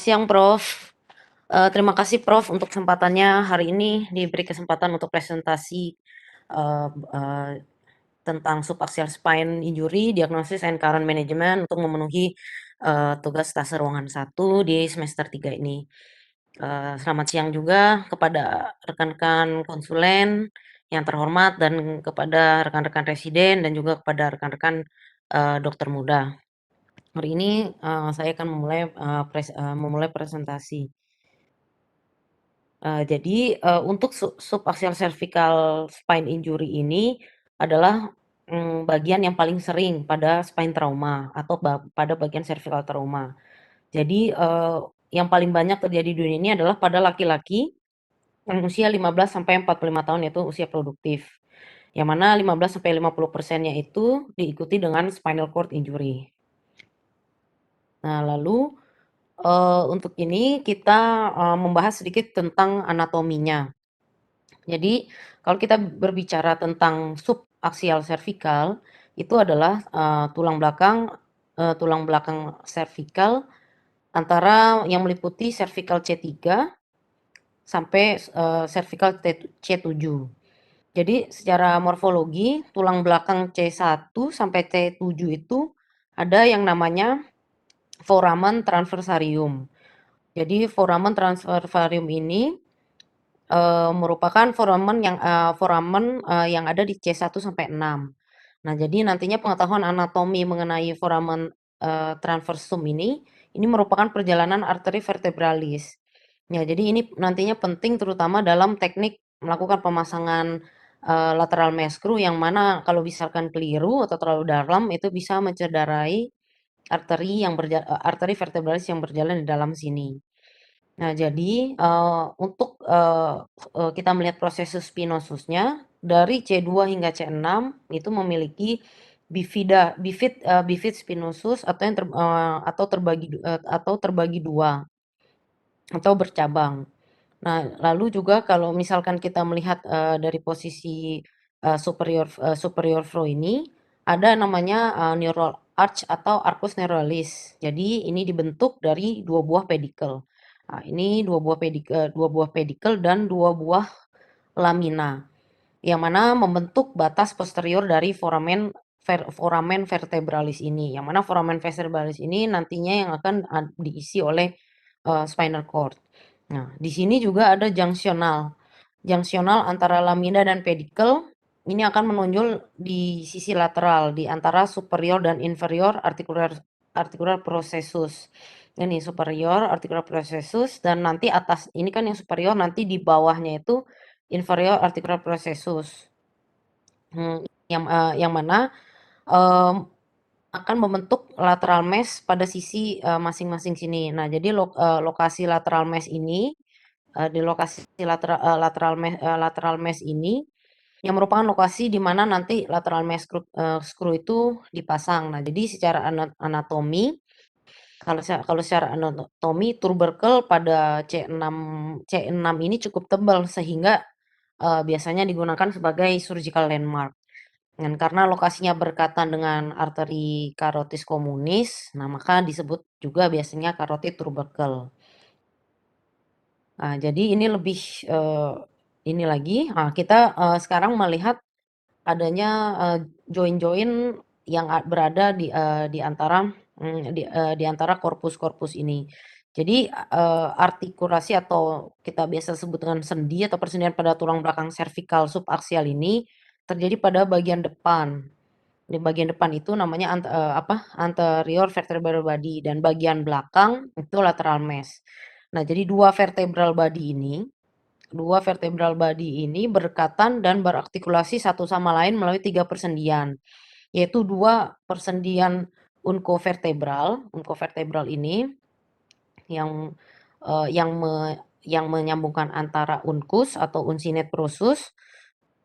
Siang Prof. Terima kasih Prof untuk kesempatannya hari ini diberi kesempatan untuk presentasi eee eee, tentang subaxial spine injury, diagnosis and current management untuk memenuhi tugas tase ruangan 1 di semester 3 ini. Selamat siang juga kepada rekan-rekan konsulen yang terhormat dan kepada rekan-rekan residen dan juga kepada rekan-rekan dokter muda. Hari ini saya akan memulai presentasi. Jadi, untuk subaxial cervical spine injury ini adalah, bagian yang paling sering pada spine trauma atau pada bagian cervical trauma. Jadi, yang paling banyak terjadi di dunia ini adalah pada laki-laki yang usia 15 sampai 45 tahun, yaitu usia produktif. Yang mana 15 sampai 50%-nya itu diikuti dengan spinal cord injury. Nah, lalu, untuk ini kita, membahas sedikit tentang anatominya. Jadi, kalau kita berbicara tentang subaxial cervical, itu adalah, tulang belakang cervical antara yang meliputi cervical C3 sampai, cervical C7. Jadi secara morfologi, tulang belakang C1 sampai C7 itu ada yang namanya foramen transversarium. Jadi foramen transversarium ini merupakan foramen yang ada di C1 sampai 6. Nah, jadi nantinya pengetahuan anatomi mengenai foramen, transversum ini merupakan perjalanan arteri vertebralis. Ya, jadi ini nantinya penting terutama dalam teknik melakukan pemasangan, lateral mesh screw yang mana kalau misalkan keliru atau terlalu dalam itu bisa mencederai arteri vertebralis yang berjalan di dalam sini. Nah, jadi, untuk, kita melihat proses spinosusnya, dari C2 hingga C6 itu memiliki bifid spinosus atau atau terbagi 2 atau bercabang. Nah, lalu juga kalau misalkan kita melihat, dari posisi, superior flow ini, ada namanya, neural arch atau arcus neuralis. Jadi ini dibentuk dari 2 buah pedicle. Nah, ini 2 buah pedicle dan 2 buah lamina, yang mana membentuk batas posterior dari foramen vertebralis ini, yang mana foramen vertebralis ini nantinya yang akan diisi oleh, spinal cord. Nah, di sini juga ada junctional. Junctional antara lamina dan pedicle, ini akan menonjol di sisi lateral, di antara superior dan inferior articular articular processus. Ini superior articular processus dan nanti atas ini kan yang superior, nanti di bawahnya itu inferior articular processus. Yang mana, mmm, akan membentuk lateral mesh pada sisi, masing-masing sini. Nah, jadi lokasi lateral mesh ini, di lokasi lateral mesh ini, yang merupakan lokasi di mana nanti lateral mesh screw itu dipasang. Nah, jadi secara anatomi, kalau secara anatomi tubercle pada C6 ini cukup tebal sehingga, biasanya digunakan sebagai surgical landmark. Dan karena lokasinya berdekatan dengan arteri carotis communis, nah maka disebut juga biasanya carotid tubercle. Nah, jadi ini lebih, ini lagi, kita, sekarang melihat adanya, join-join yang berada di antara korpus-korpus ini. Jadi, artikulasi atau kita biasa sebut dengan sendi atau persendian pada tulang belakang servikal subaksial ini terjadi pada bagian depan. Di bagian depan itu namanya anterior vertebral body dan bagian belakang itu lateral mesh. Nah, jadi 2 vertebral body ini berdekatan dan berartikulasi satu sama lain melalui 3 persendian, yaitu 2 persendian uncovertebral ini yang, yang menyambungkan antara uncus atau uncinate prussus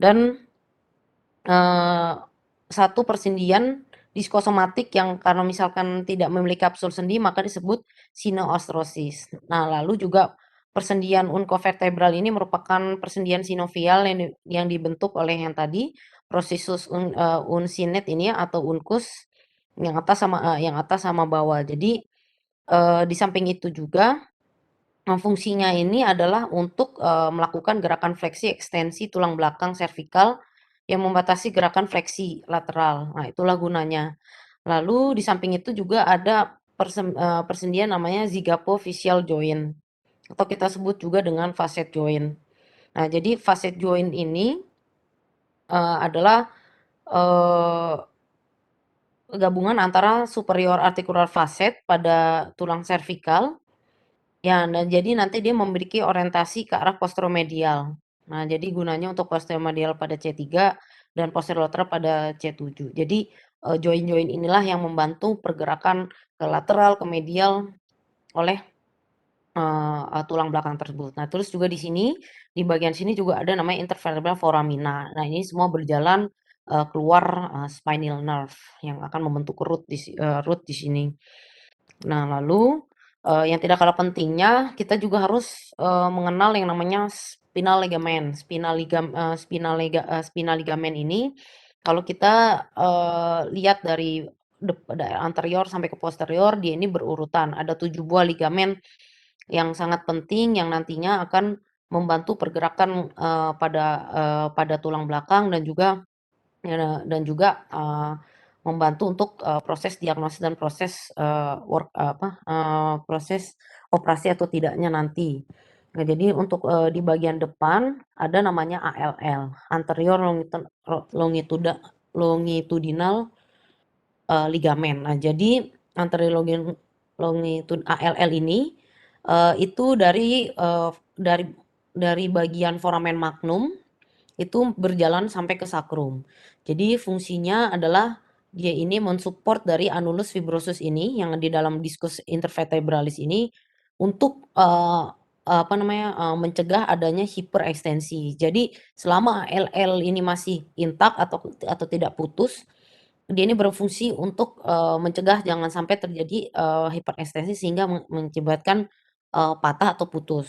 dan, eee, 1 persendian diskosomatik yang karena misalkan tidak memiliki kapsul sendi maka disebut sinuostrosis. Nah, lalu juga persendian uncovertebral ini merupakan persendian sinovial yang dibentuk oleh yang tadi processus uncinate ini ya atau uncus yang atas sama bawah. Jadi Di samping itu juga, fungsinya ini adalah untuk, melakukan gerakan fleksi ekstensi tulang belakang servikal yang membatasi gerakan fleksi lateral. Nah, itulah gunanya. Lalu di samping itu juga ada persendian namanya zygapophyseal joint atau kita sebut juga dengan facet joint. Nah, jadi facet joint ini, adalah, eee, gabungan antara superior articular facet pada tulang servikal, ya, nah jadi nanti dia memiliki orientasi ke arah posteromedial. Nah, jadi gunanya untuk posteromedial pada C3 dan posterolateral pada C7. Jadi, join-join inilah yang membantu pergerakan ke lateral, ke medial oleh, tulang belakang tersebut. Nah, terus juga di sini, di bagian sini juga ada namanya intervertebral foramina. Nah, ini semua berjalan, keluar, spinal nerve yang akan membentuk root di sini. Nah, lalu, yang tidak kalah pentingnya kita juga harus, mengenal yang namanya spinal ligament. Spinal ligament ini kalau kita, lihat dari anterior sampai ke posterior, dia ini berurutan. Ada 7 buah ligamen yang sangat penting yang nantinya akan membantu pergerakan, pada tulang belakang dan juga membantu untuk, proses diagnosis dan proses, proses operasi atau tidaknya nanti. Nah, jadi untuk, di bagian depan ada namanya ALL, anterior longitudinal, ligamen. Nah, jadi anterior ALL ini, itu dari bagian foramen magnum itu berjalan sampai ke sakrum. Jadi fungsinya adalah dia ini mensupport dari annulus fibrosus ini yang di dalam diskus intervertebralis ini untuk, mencegah adanya hiperekstensi. Jadi selama ALL ini masih intak atau tidak putus, dia ini berfungsi untuk, mencegah jangan sampai terjadi, hiperekstensi sehingga mengakibatkan, patah atau putus.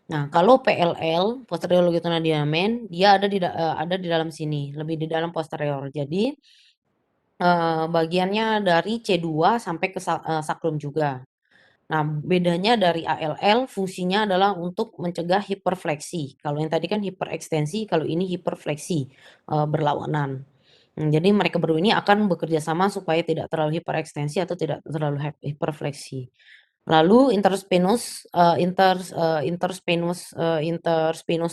Nah, kalau PLL, posterior longitudinal ligament, dia ada di dalam sini, lebih di dalam posterior. Jadi, bagiannya dari C2 sampai ke sakrum juga. Nah, bedanya dari ALL fungsinya adalah untuk mencegah hiperfleksi. Kalau yang tadi kan hiperekstensi, kalau ini hiperfleksi, berlawanan. Jadi mereka berdua ini akan bekerja sama supaya tidak terlalu hiperekstensi atau tidak terlalu hiperfleksi. Lalu interspinous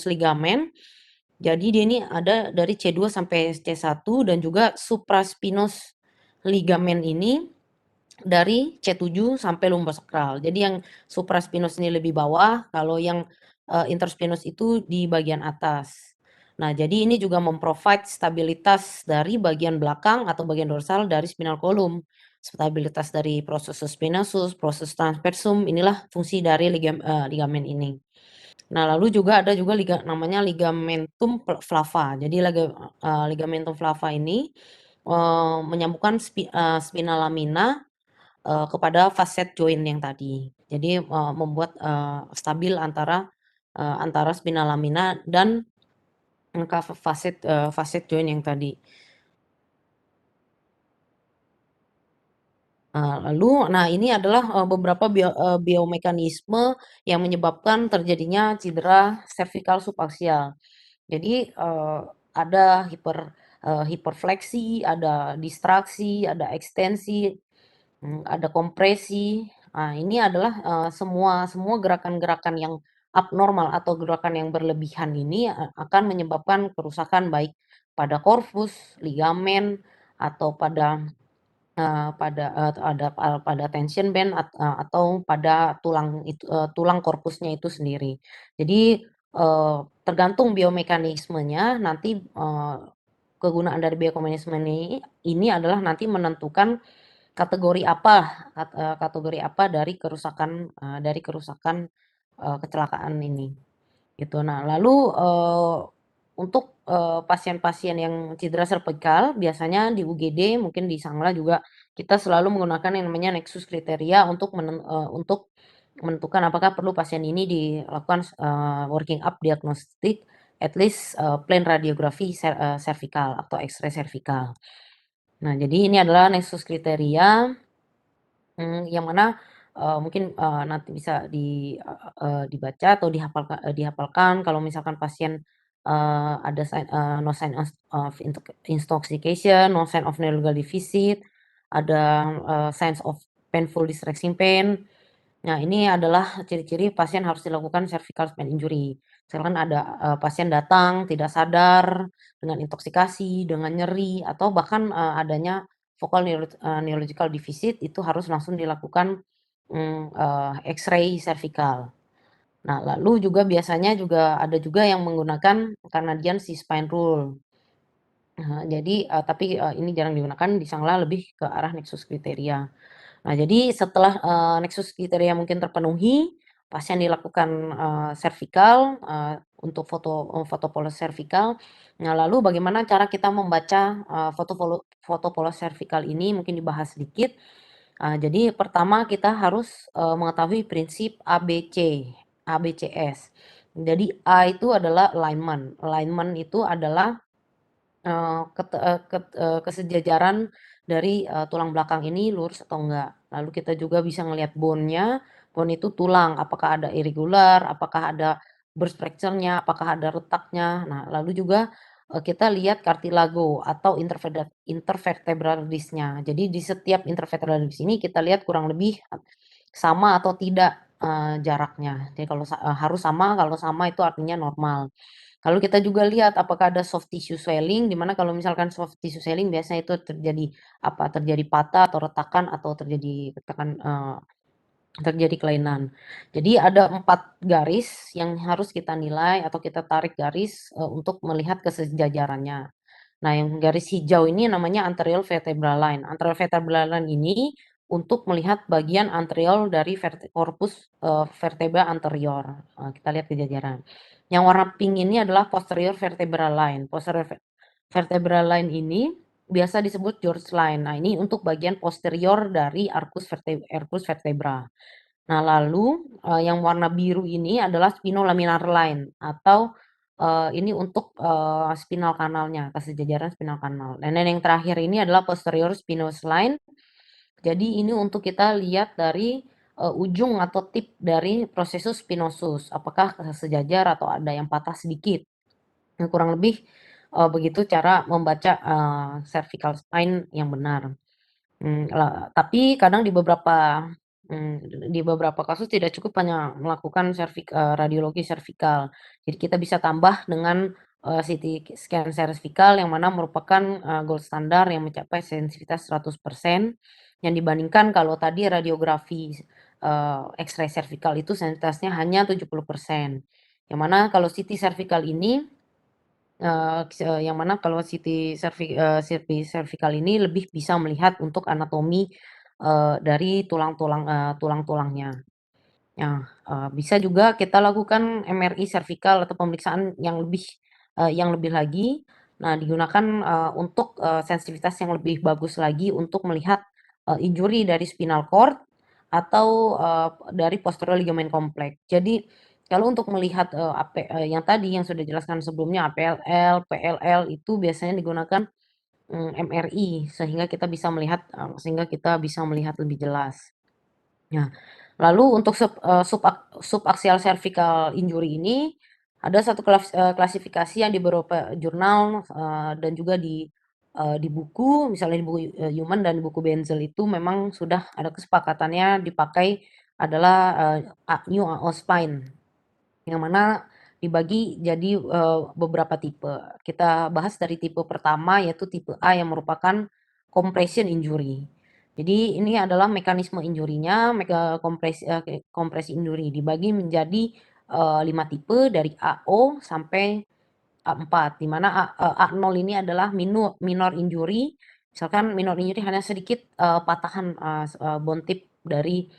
ligament, jadi dia ini ada dari C2 sampai C1 dan juga supraspinous ligament ini dari C7 sampai lumbosakral. Jadi yang supraspinous ini lebih bawah, kalau yang, interspinous itu di bagian atas. Nah, jadi ini juga stabilitas dari bagian belakang atau bagian dorsal dari spinal column. Stabilitas dari processus spinosus, proses transversum, inilah fungsi dari ligamen ini. Nah, lalu juga ada juga namanya ligamentum flava. Jadi ligamentum flava ini, menyambungkan spina lamina kepada facet joint yang tadi. Jadi, membuat, stabil antara spina lamina dan, facet joint yang tadi. Nah, ini adalah, beberapa biomekanisme yang menyebabkan terjadinya cedera cervical subaksial. Jadi, ada hiperfleksi, ada distraksi, ada ekstensi, ada kompresi. Nah, ini adalah, semua semua gerakan-gerakan yang abnormal atau gerakan yang berlebihan ini akan menyebabkan kerusakan baik pada korpus, ligamen, atau pada tension band atau pada tulang korpusnya itu sendiri. Jadi, tergantung biomekanismenya nanti, kegunaan dari biomekanisme ini adalah nanti menentukan kategori apa dari kerusakan, kecelakaan ini. Gitu. Nah, lalu, untuk, pasien-pasien yang cedera servikal biasanya di UGD mungkin di Sangla juga kita selalu menggunakan yang namanya nexus kriteria untuk menentukan apakah perlu pasien ini dilakukan, working up diagnostik at least, plain radiografi servikal atau X-ray servikal. Nah, jadi ini adalah nexus kriteria, yang mana, mungkin, nanti bisa dibaca atau dihafalkan kalau misalkan pasien, ada no sign of intoxication, no sign of neurological deficit, ada, signs of painful distressing pain. Nah, ini adalah ciri-ciri pasien harus dilakukan cervical spine injury. Misalkan ada, pasien datang tidak sadar, dengan intoksikasi, dengan nyeri, atau bahkan, adanya neurological deficit, itu harus langsung dilakukan, X-ray cervical. Nah, lalu juga biasanya juga ada juga yang menggunakan Canadian C-spine rule. Jadi, tapi, ini jarang digunakan, disangla lebih ke arah nexus kriteria. Nah, jadi setelah, nexus kriteria mungkin terpenuhi, pasien dilakukan, servikal, untuk foto pola servikal. Nah, lalu bagaimana cara kita membaca, foto pola servikal ini mungkin dibahas sedikit. Jadi pertama kita harus, mengetahui prinsip ABC, ABCS. Jadi A itu adalah alignment. Alignment itu adalah kesejajaran dari, tulang belakang ini lurus atau enggak. Lalu kita juga bisa ngelihat bone-nya, bone itu tulang, apakah ada irregular, apakah ada burst fracture-nya, apakah ada retaknya. Nah, lalu juga, kita lihat cartilago atau intervertebral disc-nya. Jadi di setiap intervertebral disc ini kita lihat kurang lebih sama atau tidak, jaraknya. Jadi kalau harus sama, kalau sama itu artinya normal. Lalu kita juga lihat apakah ada soft tissue swelling, di mana kalau misalkan soft tissue swelling biasanya itu terjadi apa, terjadi patah atau retakan atau terjadi kelainan. Jadi ada 4 garis yang harus kita nilai atau kita tarik garis, untuk melihat kesejajarannya. Nah, yang garis hijau ini namanya anterior vertebral line. Anterior vertebral line ini untuk melihat bagian anterior dari corpus, vertebra anterior, kita lihat kejajaran. Yang warna pink ini adalah posterior vertebral line. Posterior vertebral line ini biasa disebut George line. Nah, ini untuk bagian posterior dari arcus vertebra. Nah, lalu, yang warna biru ini adalah spinolaminar line atau, ini untuk, spinal kanalnya, kesejajaran spinal kanal. Dan yang terakhir ini adalah posterior spinos line. Jadi ini untuk kita lihat dari, ujung atau tip dari processus spinosus, apakah sejajar atau ada yang patah sedikit. Nah, kurang lebih, begitu cara membaca, cervical spine yang benar. Tapi kadang di beberapa kasus tidak cukup hanya melakukan radiologi servikal. Jadi kita bisa tambah dengan, CT scan servikal yang mana merupakan, gold standar yang mencapai sensitivitas 100% yang dibandingkan kalau tadi radiografi, X-ray servikal itu sensitivitasnya hanya 70%. Yang mana kalau CT servikal ini yang mana kalau CT servikal ini lebih bisa melihat untuk anatomi, dari tulang-tulangnya. Nah, bisa juga kita lakukan MRI servikal atau pemeriksaan yang lebih lagi. Nah, digunakan, untuk, sensitivitas yang lebih bagus lagi untuk melihat, injury dari spinal cord atau, dari posterior ligament complex. Jadi, kalau untuk melihat, yang tadi yang sudah dijelaskan sebelumnya APLL, PLL itu biasanya digunakan, MRI sehingga kita bisa melihat lebih jelas. Nah, lalu untuk subaksial cervical injury ini, ada satu klasifikasi yang di beberapa jurnal, dan juga di buku, misalnya di buku, Human dan di buku Benzel itu memang sudah ada kesepakatannya dipakai adalah, New AO Spine, yang mana dibagi jadi, beberapa tipe. Kita bahas dari tipe pertama yaitu tipe A yang merupakan compression injury. Jadi ini adalah mekanisme injury-nya, kompresi injury dibagi menjadi, 5 tipe dari AO sampai A4, di mana A0 ini adalah minor injury, misalkan minor injury hanya sedikit, patahan, bone tip dari,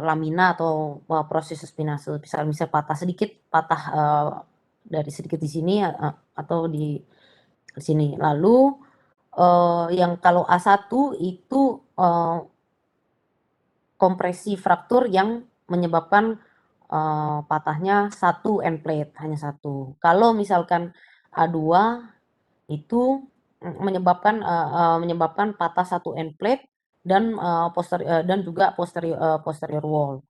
lamina atau, proses spinatus, misal patah sedikit, dari sedikit di sini, atau di sini. Lalu, yang kalau A1 itu, kompresi fraktur yang menyebabkan, patahnya satu end plate, hanya satu. Kalau misalkan A2 itu, menyebabkan patah satu end plate dan dan juga posterior wall.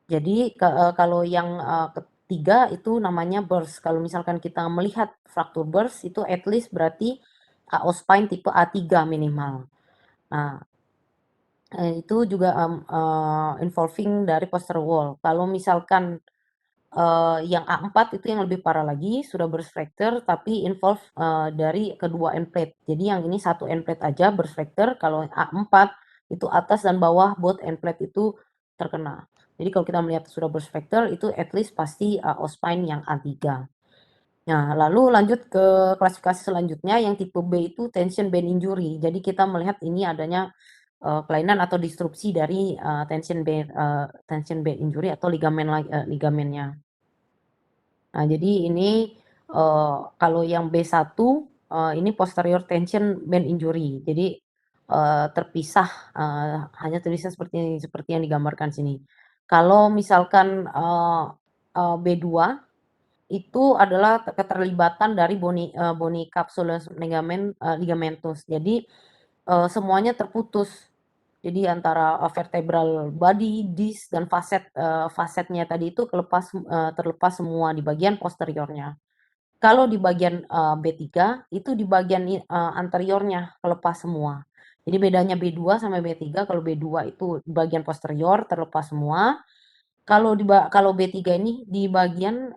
Jadi kalau yang ketiga itu namanya burst. Kalau misalkan kita melihat fraktur burst itu at least berarti AO spine tipe A3 minimal. Nah, itu juga involving dari posterior wall. Kalau misalkan yang A4 itu yang lebih parah lagi, sudah burst fracture tapi involve dari kedua end plate. Jadi yang ini satu end plate aja burst fracture, kalau A4 itu atas dan bawah both end plate itu terkena. Jadi kalau kita melihat sudah burst fracture itu at least pasti ospine yang A3. Nah, lalu lanjut ke klasifikasi selanjutnya yang tipe B itu tension band injury. Jadi kita melihat ini adanya kelainan atau disrupsi dari tension band injury atau ligamennya. Nah, jadi ini kalau yang B1 ini posterior tension band injury. Jadi terpisah, hanya terpisah seperti yang digambarkan sini. Kalau misalkan B2 itu adalah keterlibatan dari boni capsulus ligamentus. Jadi semuanya terputus. Jadi antara vertebral body, disc, dan fasetnya tadi itu terlepas semua di bagian posteriornya. Kalau di bagian B3 itu di bagian anteriornya kelepas semua. Jadi bedanya B2 sama B3, kalau B2 itu bagian posterior terlepas semua, kalau B3 ini di bagian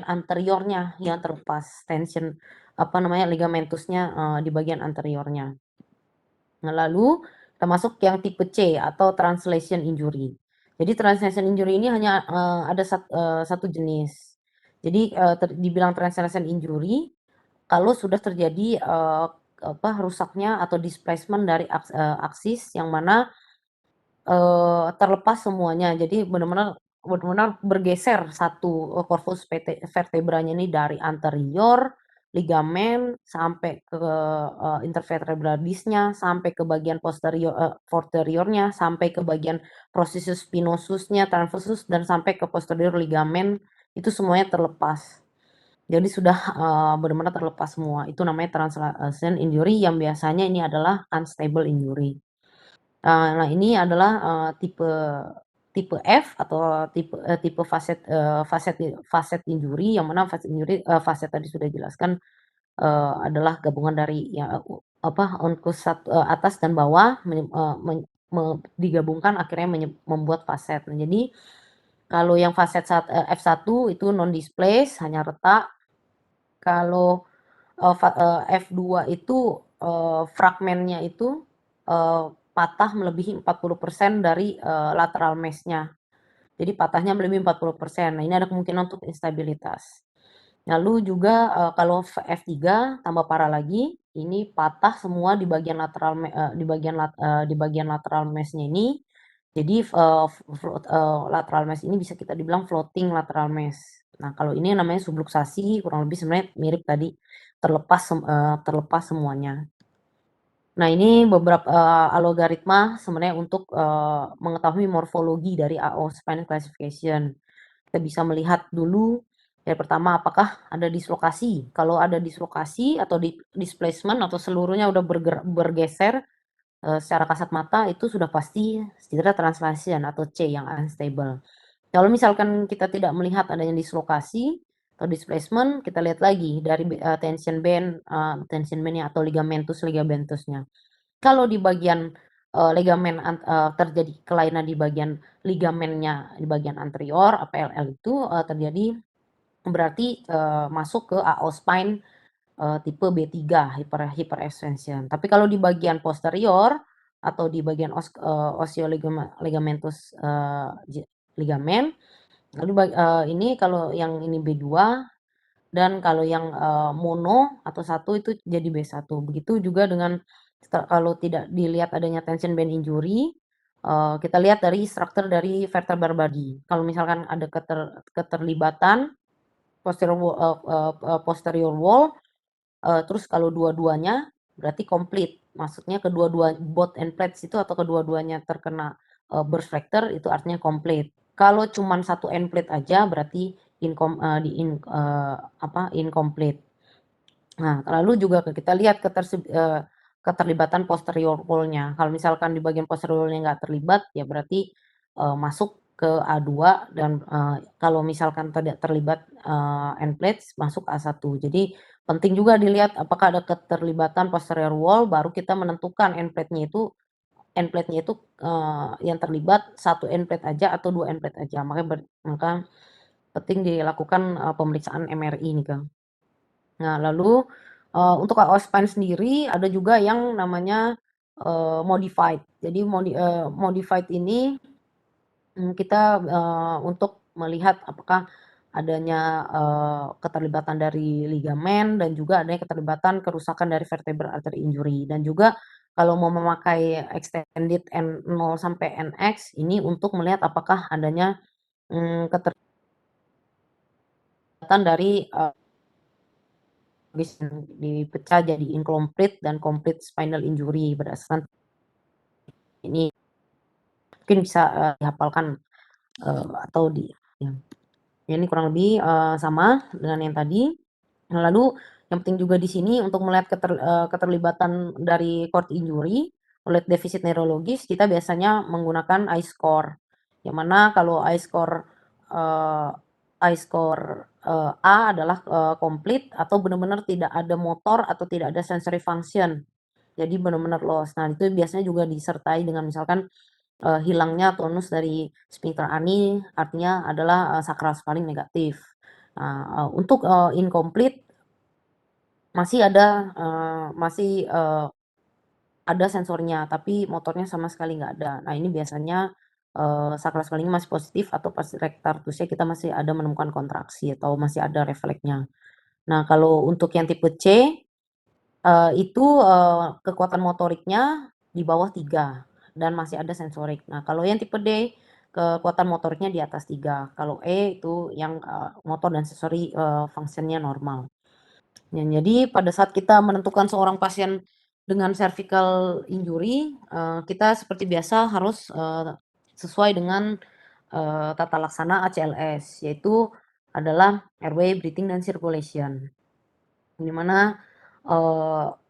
anteriornya yang terlepas tension ligamentusnya di bagian anteriornya. Nah, lalu kita masuk yang tipe C atau translation injury. Jadi translation injury ini hanya ada satu jenis. Jadi dibilang translation injury kalau sudah terjadi rusaknya atau displacement dari aksis yang mana terlepas semuanya. Jadi benar-benar bergeser satu corpus vertebranya ini dari anterior, ligamen, sampai ke intervertebral disc-nya, sampai ke bagian posteriornya, sampai ke bagian processus spinosusnya, transversus, dan sampai ke posterior ligamen, itu semuanya terlepas. Jadi sudah benar-benar terlepas semua. Itu namanya translation injury yang biasanya ini adalah unstable injury. Nah, ini adalah tipe tipe F atau tipe facet injury, yang mana facet injury facet tadi sudah dijelaskan adalah gabungan dari onkus atas dan bawah digabungkan akhirnya membuat facet. Nah, jadi kalau yang facet F1 itu non displace, hanya retak. Kalau F2 itu fragmennya itu patah melebihi 40% dari lateral mass-nya. Jadi patahnya melebihi 40%. Nah, ini ada kemungkinan untuk instabilitas. Lalu juga kalau F3 tambah parah lagi, ini patah semua di bagian di bagian lateral mass-nya ini. Jadi lateral mass ini bisa kita dibilang floating lateral mass. Nah, kalau ini namanya subluxasi, kurang lebih sebenarnya mirip tadi, terlepas semuanya. Nah, ini beberapa algoritma sebenarnya untuk mengetahui morfologi dari AO spine classification. Kita bisa melihat dulu yang pertama apakah ada dislokasi. Kalau ada dislokasi atau displacement atau seluruhnya udah bergeser secara kasat mata itu sudah pasti cedera translation atau C yang unstable. Kalau misalkan kita tidak melihat adanya dislokasi atau displacement, kita lihat lagi dari tension band-nya atau ligamentusnya. Kalau di bagian terjadi kelainan di bagian ligamennya di bagian anterior APLL itu terjadi berarti masuk ke AO spine tipe B3 hyperextension. Tapi kalau di bagian posterior atau di bagian osteoligamentus ligamen, lalu ini kalau yang ini B2 dan kalau yang mono atau satu itu jadi B1. Begitu juga dengan kalau tidak dilihat adanya tension band injury, kita lihat dari struktur dari vertebral body. Kalau misalkan ada keterlibatan posterior wall, terus kalau dua-duanya berarti komplit. Maksudnya both end plates itu atau kedua-duanya terkena burst fracture itu artinya komplit. Kalau cuman satu end plate aja berarti incomplete. Nah, lalu juga kita lihat keterlibatan posterior wall-nya. Kalau misalkan di bagian posterior wall-nya nggak terlibat, ya berarti, masuk ke A2 dan, kalau misalkan tidak terlibat, end plates masuk A1. Jadi penting juga dilihat apakah ada keterlibatan posterior wall, baru kita menentukan end plate-nya itu, yang terlibat 1 end plate aja atau 2 end plate aja. Maka penting dilakukan, pemeriksaan MRI nih, Kang. Nah lalu, untuk AO spine sendiri ada juga yang namanya, modified. Jadi modified ini, kita, untuk melihat apakah adanya, keterlibatan dari ligamen dan juga adanya keterlibatan kerusakan dari vertebral artery injury. Dan juga kalau mau memakai extended N0 sampai NX ini untuk melihat apakah adanya, keterlibatan dari, bisa dipecah jadi incomplete dan complete spinal injury berdasarkan ini mungkin bisa, dihafalkan, atau ya. Ya ini kurang lebih, sama dengan yang tadi. Nah lalu yang penting juga di sini untuk melihat keterlibatan dari cord injury oleh defisit neurologis, kita biasanya menggunakan I-score. Yang mana kalau eee, I-score, A adalah, komplit atau benar-benar tidak ada motor atau tidak ada sensory function. Jadi benar-benar loss. Nah itu biasanya juga disertai dengan misalkan, hilangnya tonus dari sphincter ani artinya adalah, sakral spalling negatif. Nah, untuk, incomplete masih ada sensornya, tapi motornya sama sekali nggak ada. Nah ini biasanya, sakral spalling masih positif atau pas rectartusnya kita masih ada menemukan kontraksi atau masih ada refleksnya. Nah kalau untuk yang tipe C, itu, kekuatan motoriknya di bawah 3 dan masih ada sensorik. Nah, kalau yang tipe D, kekuatan motoriknya di atas 3. Kalau E itu yang, motor dan sensori, function-nya normal. Ya, jadi pada saat kita menentukan seorang pasien dengan cervical injury, kita seperti biasa harus, sesuai dengan, tata laksana ACLS, yaitu adalah airway, breathing, dan circulation. Di mana, eee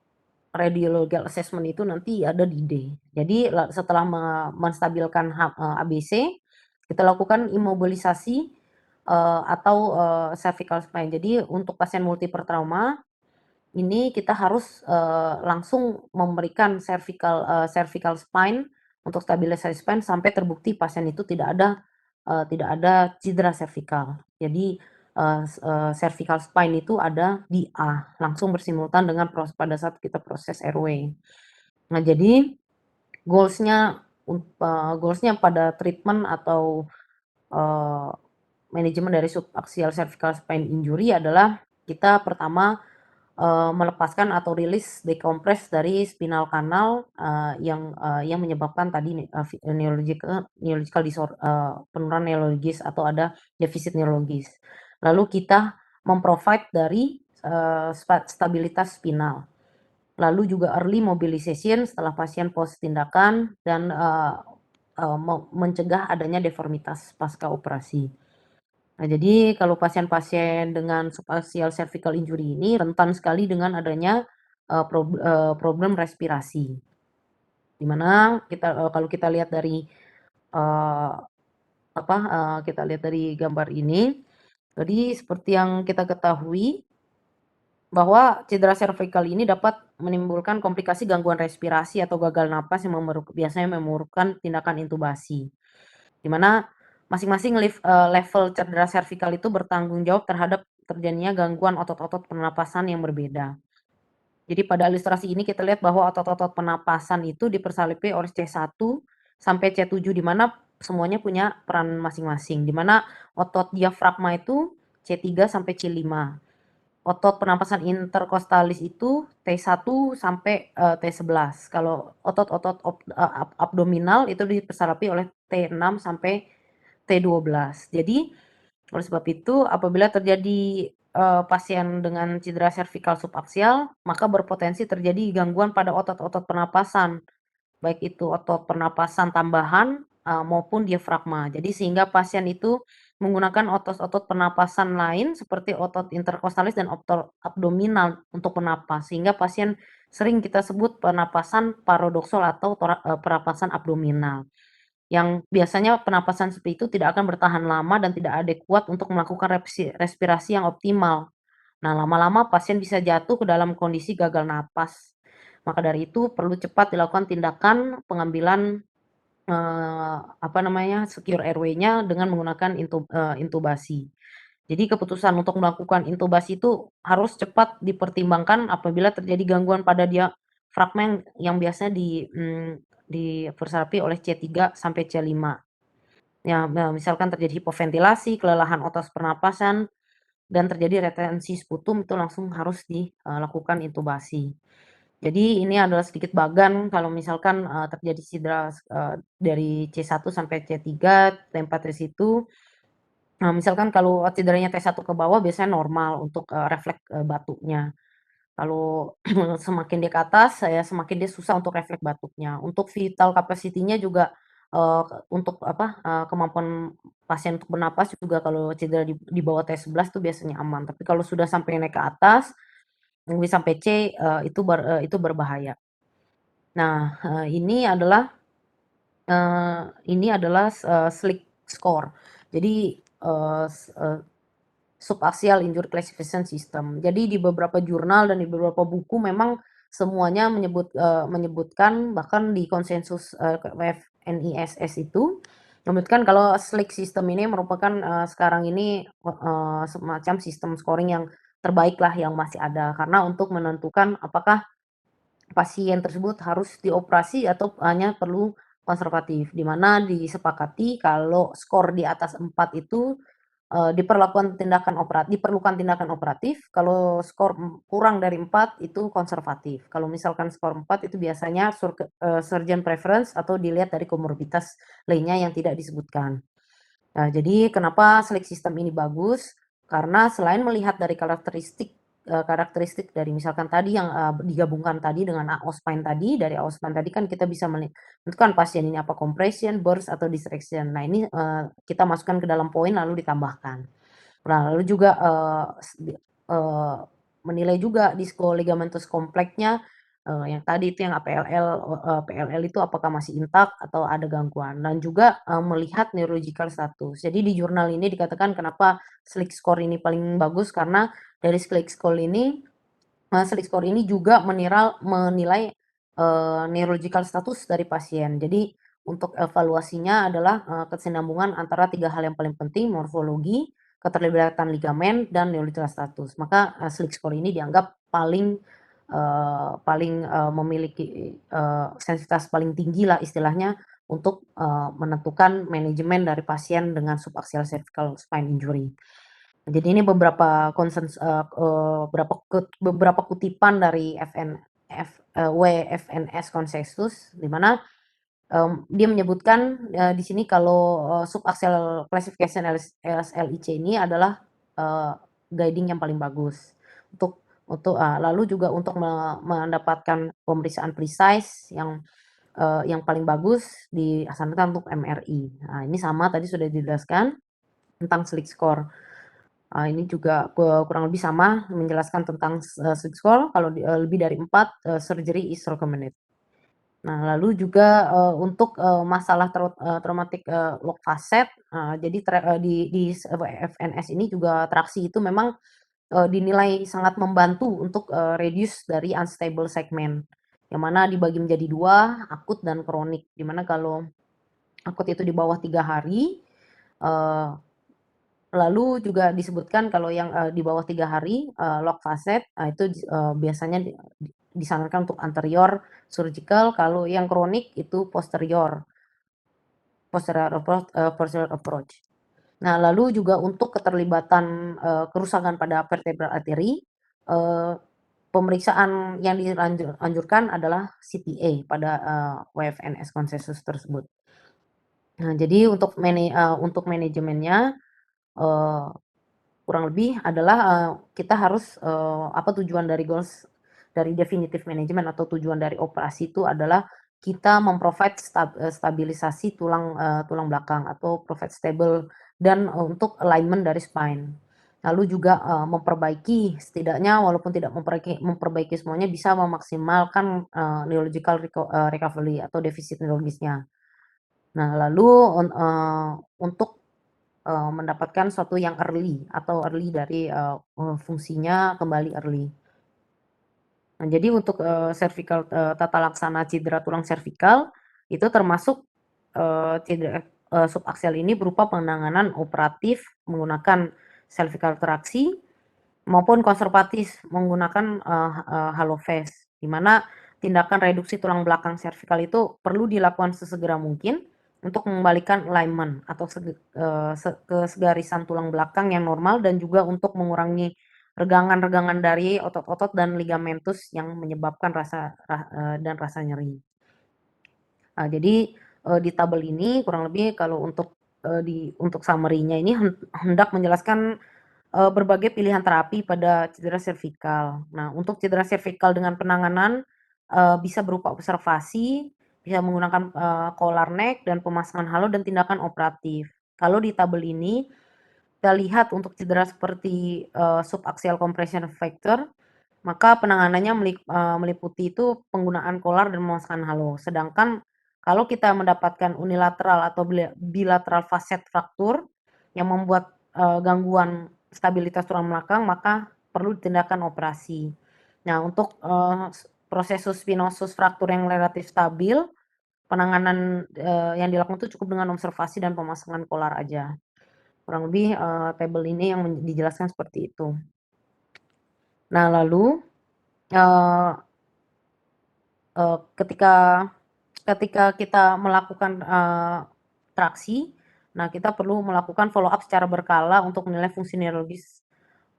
radiological assessment itu nanti ada di D. Jadi setelah menstabilkan ABC, kita lakukan imobilisasi, atau, cervical spine. Jadi untuk pasien multiper ini kita harus, langsung memberikan cervical spine untuk stabilisasi spine sampai terbukti pasien itu tidak ada cedera servikal. Jadi, cervical spine itu ada di A, langsung bersimultan dengan pada saat kita proses airway. Nah jadi goals-nya pada treatment atau, eee, manajemen dari subaxial cervical spine injury adalah kita pertama, melepaskan atau rilis dekompres dari spinal kanal, yang menyebabkan tadi penurunan neurologis atau ada defisit neurologis. Lalu kita memprovide dari, stabilitas spinal. Lalu juga early mobilization setelah pasien pos tindakan dan, mencegah adanya deformitas pasca operasi. Nah, jadi kalau pasien-pasien dengan subaxial cervical injury ini rentan sekali dengan adanya, problem respirasi. Di mana kalau kita lihat dari, eee, kita lihat dari gambar ini, jadi seperti yang kita ketahui bahwa cedera servikal ini dapat menimbulkan komplikasi gangguan respirasi atau gagal napas yang biasanya memerlukan tindakan intubasi. Di mana masing-masing level cedera servikal itu bertanggung jawab terhadap terjadinya gangguan otot-otot pernapasan yang berbeda. Jadi pada ilustrasi ini kita lihat bahwa otot-otot pernapasan itu dipersalipi oleh C1 sampai C7 di mana semuanya punya peran masing-masing. Di mana otot diafragma itu C3 sampai C5. Otot pernapasan interkostalis itu T1 sampai, T11. Kalau otot-otot abdominal itu dipersarapi oleh T6 sampai T12. Jadi, oleh sebab itu apabila terjadi, pasien dengan cedera servikal subaksial, maka berpotensi terjadi gangguan pada otot-otot pernapasan, baik itu otot pernapasan tambahan, maupun diafragma. Jadi sehingga pasien itu menggunakan otot-otot pernapasan lain seperti otot interkostalis dan otot abdominal untuk bernapas, sehingga pasien sering kita sebut pernapasan paradoksal atau pernapasan abdominal. Yang biasanya penapasan seperti itu tidak akan bertahan lama dan tidak adekuat untuk melakukan respirasi yang optimal. Nah, lama-lama pasien bisa jatuh ke dalam kondisi gagal napas. Maka dari itu perlu cepat dilakukan tindakan pengambilan, apa namanya, secure airway-nya dengan menggunakan intubasi. Jadi keputusan untuk melakukan intubasi itu harus cepat dipertimbangkan apabila terjadi gangguan pada diafragma yang biasanya dipersarapi oleh C3 sampai C5. Ya, misalkan terjadi hipoventilasi, kelelahan otot pernapasan, dan terjadi retensi sputum, itu langsung harus dilakukan intubasi. Jadi ini adalah sedikit bagan kalau misalkan, terjadi cedera, dari C1 sampai C3, T4 di situ. Nah, misalkan kalau cederanya T1 ke bawah biasanya normal untuk, refleks, batuknya. Kalau semakin dia ke atas, semakin dia susah untuk refleks batuknya. Untuk vital capacity-nya juga, untuk apa, kemampuan pasien untuk bernapas juga kalau cedera di bawah T11 tuh biasanya aman. Tapi kalau sudah sampai naik ke atas, mungkin sampai C, itu berbahaya. Nah, SLIC score. Jadi, Subaxial Injury Classification System. Jadi di beberapa jurnal dan di beberapa buku memang semuanya menyebutkan bahkan di konsensus, WFNISS itu menyebutkan kalau SLIC system ini merupakan, sekarang ini, semacam sistem scoring yang terbaik lah yang masih ada. Karena untuk menentukan apakah pasien tersebut harus dioperasi atau hanya perlu konservatif, di mana disepakati kalau skor di atas 4 itu, diperlukan tindakan operatif, kalau skor, kurang dari 4 itu konservatif. Kalau misalkan skor 4 itu biasanya surgeon preference atau dilihat dari komorbiditas lainnya yang tidak disebutkan. Nah, jadi kenapa select system ini bagus, karena selain melihat dari karakteristik dari misalkan tadi yang, digabungkan tadi dengan AOSPINE tadi, dari AOSPINE tadi kan kita bisa menentukan pasien ini apa compression, burst, atau distraction. Nah ini, kita masukkan ke dalam poin lalu ditambahkan. Nah lalu juga, eee, menilai juga disko ligamentous complex-nya, yang tadi itu yang PLL itu apakah masih intak atau ada gangguan dan juga, melihat neurological status. Jadi di jurnal ini dikatakan kenapa SLIC score ini paling bagus karena dari SLIC score ini juga menilai, neurological status dari pasien. Jadi untuk evaluasinya adalah, kesinambungan antara 3 hal yang paling penting, morfologi, keterlibatan ligamen, dan neurological status. Maka, SLIC score ini dianggap paling, memiliki, sensitivitas paling tinggi lah istilahnya untuk, menentukan manajemen dari pasien dengan subaxial cervical spine injury. Jadi ini beberapa kutipan dari WFNS Consensus di mana, dia menyebutkan, di sini kalau, subaxial classification LSLIC ini adalah, eee, guiding yang paling bagus lalu juga untuk mendapatkan pemeriksaan precise yang paling bagus disarankan untuk MRI. Nah, ini sama tadi sudah dijelaskan tentang SLIC score. Ini juga kurang lebih sama menjelaskan tentang sleep score kalau lebih dari 4, surgery is recommended. Nah lalu juga, untuk, masalah traumatic, lock facet, jadi di FNS ini juga traksi itu memang, dinilai sangat membantu untuk, reduce dari unstable segment, yang mana dibagi menjadi 2, akut dan kronik. Di mana kalau akut itu di bawah 3 hari, eee lalu juga disebutkan kalau yang, di bawah 3 hari, log facet, itu biasanya disarankan untuk anterior surgical, kalau yang kronik itu posterior approach. Nah, lalu juga untuk keterlibatan, kerusakan pada vertebral artery, eee, pemeriksaan yang anjurkan adalah CTA pada, WFNS konsensus tersebut. Nah, jadi untuk manajemennya, eee kurang lebih adalah, kita harus, apa tujuan dari goals dari definitive management atau tujuan dari operasi itu adalah kita stabilisasi tulang belakang atau provide stable dan untuk alignment dari spine. Lalu juga, memperbaiki setidaknya walaupun tidak memperbaiki semuanya bisa memaksimalkan, recovery atau defisit neurologisnya. Nah lalu untuk, mendapatkan suatu yang early atau early dari, fungsinya kembali early. Nah, jadi untuk, tata laksana cedera tulang servikal, itu termasuk, cedera, subaksial ini berupa penanganan operatif menggunakan cervical traksi maupun konservatif menggunakan, hollow face, di mana tindakan reduksi tulang belakang servikal itu perlu dilakukan sesegera mungkin untuk mengembalikan alignment atau kesegarisan tulang belakang yang normal dan juga untuk mengurangi regangan-regangan dari otot-otot dan ligamentus yang menyebabkan rasa nyeri. Jadi, di tabel ini kurang lebih kalau untuk summary-nya ini hendak menjelaskan berbagai pilihan terapi pada cedera servikal. Nah, untuk cedera servikal dengan penanganan, bisa berupa observasi, bisa menggunakan, collar neck dan pemasangan halo dan tindakan operatif. Kalau di tabel ini, kita lihat untuk cedera seperti, subaxial compression fracture, maka penanganannya meliputi itu penggunaan collar dan pemasangan halo. Sedangkan kalau kita mendapatkan unilateral atau bilateral facet fracture yang membuat, gangguan stabilitas tulang belakang, maka perlu tindakan operasi. Nah untuk, prosesus spinosus fraktur yang relatif stabil, penanganan, yang dilakukan itu cukup dengan observasi dan pemasangan collar aja. Kurang lebih, tabel ini yang dijelaskan seperti itu. Nah lalu, eee ketika ketika kita melakukan, traksi, nah kita perlu melakukan follow up secara berkala untuk menilai fungsi neurologis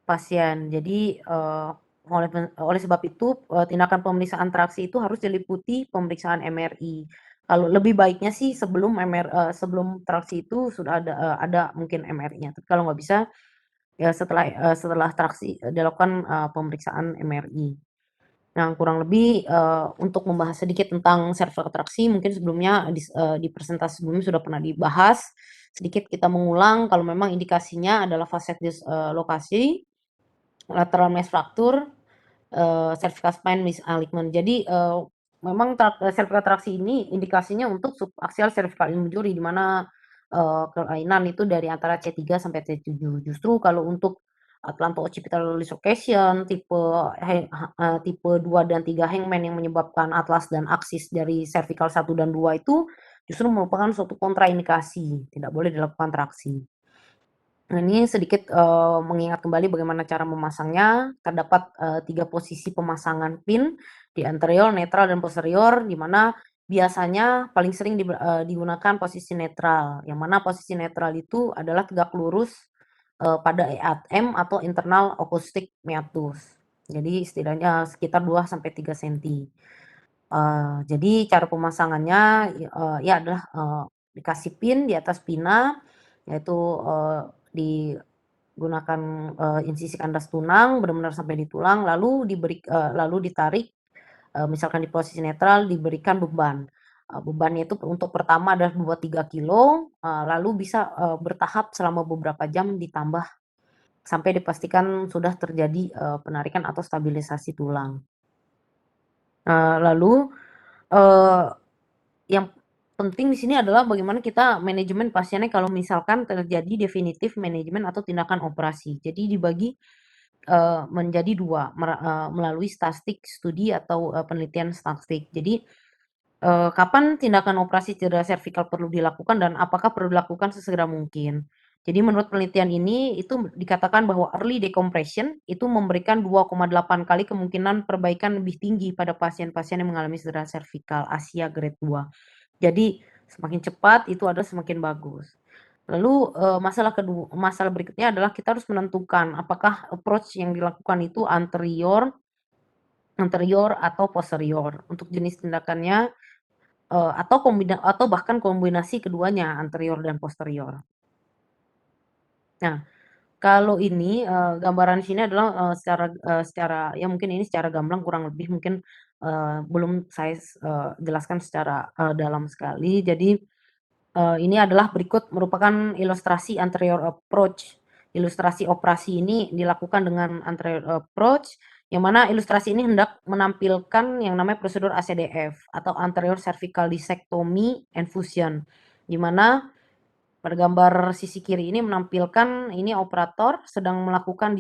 pasien. Jadi, oleh sebab itu, tindakan pemeriksaan traksi itu harus diliputi pemeriksaan MRI. Kalau lebih baiknya sih sebelum traksi itu sudah ada mungkin MRI-nya, tapi kalau nggak bisa, ya setelah traksi, dilakukan, pemeriksaan MRI. Nah, kurang lebih, untuk membahas sedikit tentang self atraksi mungkin sebelumnya di presentasi sebelumnya sudah pernah dibahas, sedikit kita mengulang kalau memang indikasinya adalah facet dislokasi, lateral mass fracture, cervical spine misalignment. Jadi, memang cervical traksi ini indikasinya untuk subaxial cervical injury di mana, kelainan itu dari antara C3 sampai C7. Justru kalau untuk atlanto-occipital dislocation tipe 2 dan 3 hangman yang menyebabkan atlas dan aksis dari cervical 1 dan 2 itu justru merupakan suatu kontraindikasi, tidak boleh dilakukan traksi. Nah, ini sedikit, mengingat kembali bagaimana cara memasangnya. Terdapat, 3 posisi pemasangan pin di anterior, netral, dan posterior, di mana biasanya paling sering digunakan posisi netral, yang mana posisi netral itu adalah tegak lurus, pada EATM atau internal acoustic meatus. Jadi setidaknya sekitar 2 sampai 3 senti. Jadi cara pemasangannya, ya adalah, dikasih pin di atas pina, yaitu, digunakan, insisi kandas tunang benar-benar sampai di tulang, lalu ditarik, misalkan di posisi netral diberikan beban. Bebannya itu untuk pertama adalah bobot 3 kilo, lalu bisa, bertahap selama beberapa jam ditambah sampai dipastikan sudah terjadi, penarikan atau stabilisasi tulang. Lalu, eee yang penting di sini adalah bagaimana kita manajemen pasiennya kalau misalkan terjadi definitif manajemen atau tindakan operasi. Jadi dibagi, menjadi 2 melalui statistik studi atau, penelitian statistik. Jadi, kapan tindakan operasi cedera servikal perlu dilakukan dan apakah perlu dilakukan sesegera mungkin. Jadi menurut penelitian ini itu dikatakan bahwa early decompression itu memberikan 2,8 kali kemungkinan perbaikan lebih tinggi pada pasien-pasien yang mengalami cedera servikal Asia grade 2. Jadi semakin cepat itu adalah semakin bagus. Lalu, masalah berikutnya adalah kita harus menentukan apakah approach yang dilakukan itu anterior anterior atau posterior. Untuk jenis tindakannya, atau bahkan kombinasi keduanya anterior dan posterior. Nah, kalau ini, gambaran sini adalah, secara ya mungkin ini secara gamblang kurang lebih mungkin, belum saya jelaskan secara, dalam sekali. Jadi ini adalah berikut merupakan ilustrasi anterior approach. Ilustrasi operasi ini dilakukan dengan anterior approach, yang mana ilustrasi ini hendak menampilkan yang namanya prosedur ACDF atau anterior cervical discectomy and fusion, di mana pada gambar sisi kiri ini menampilkan ini operator sedang melakukan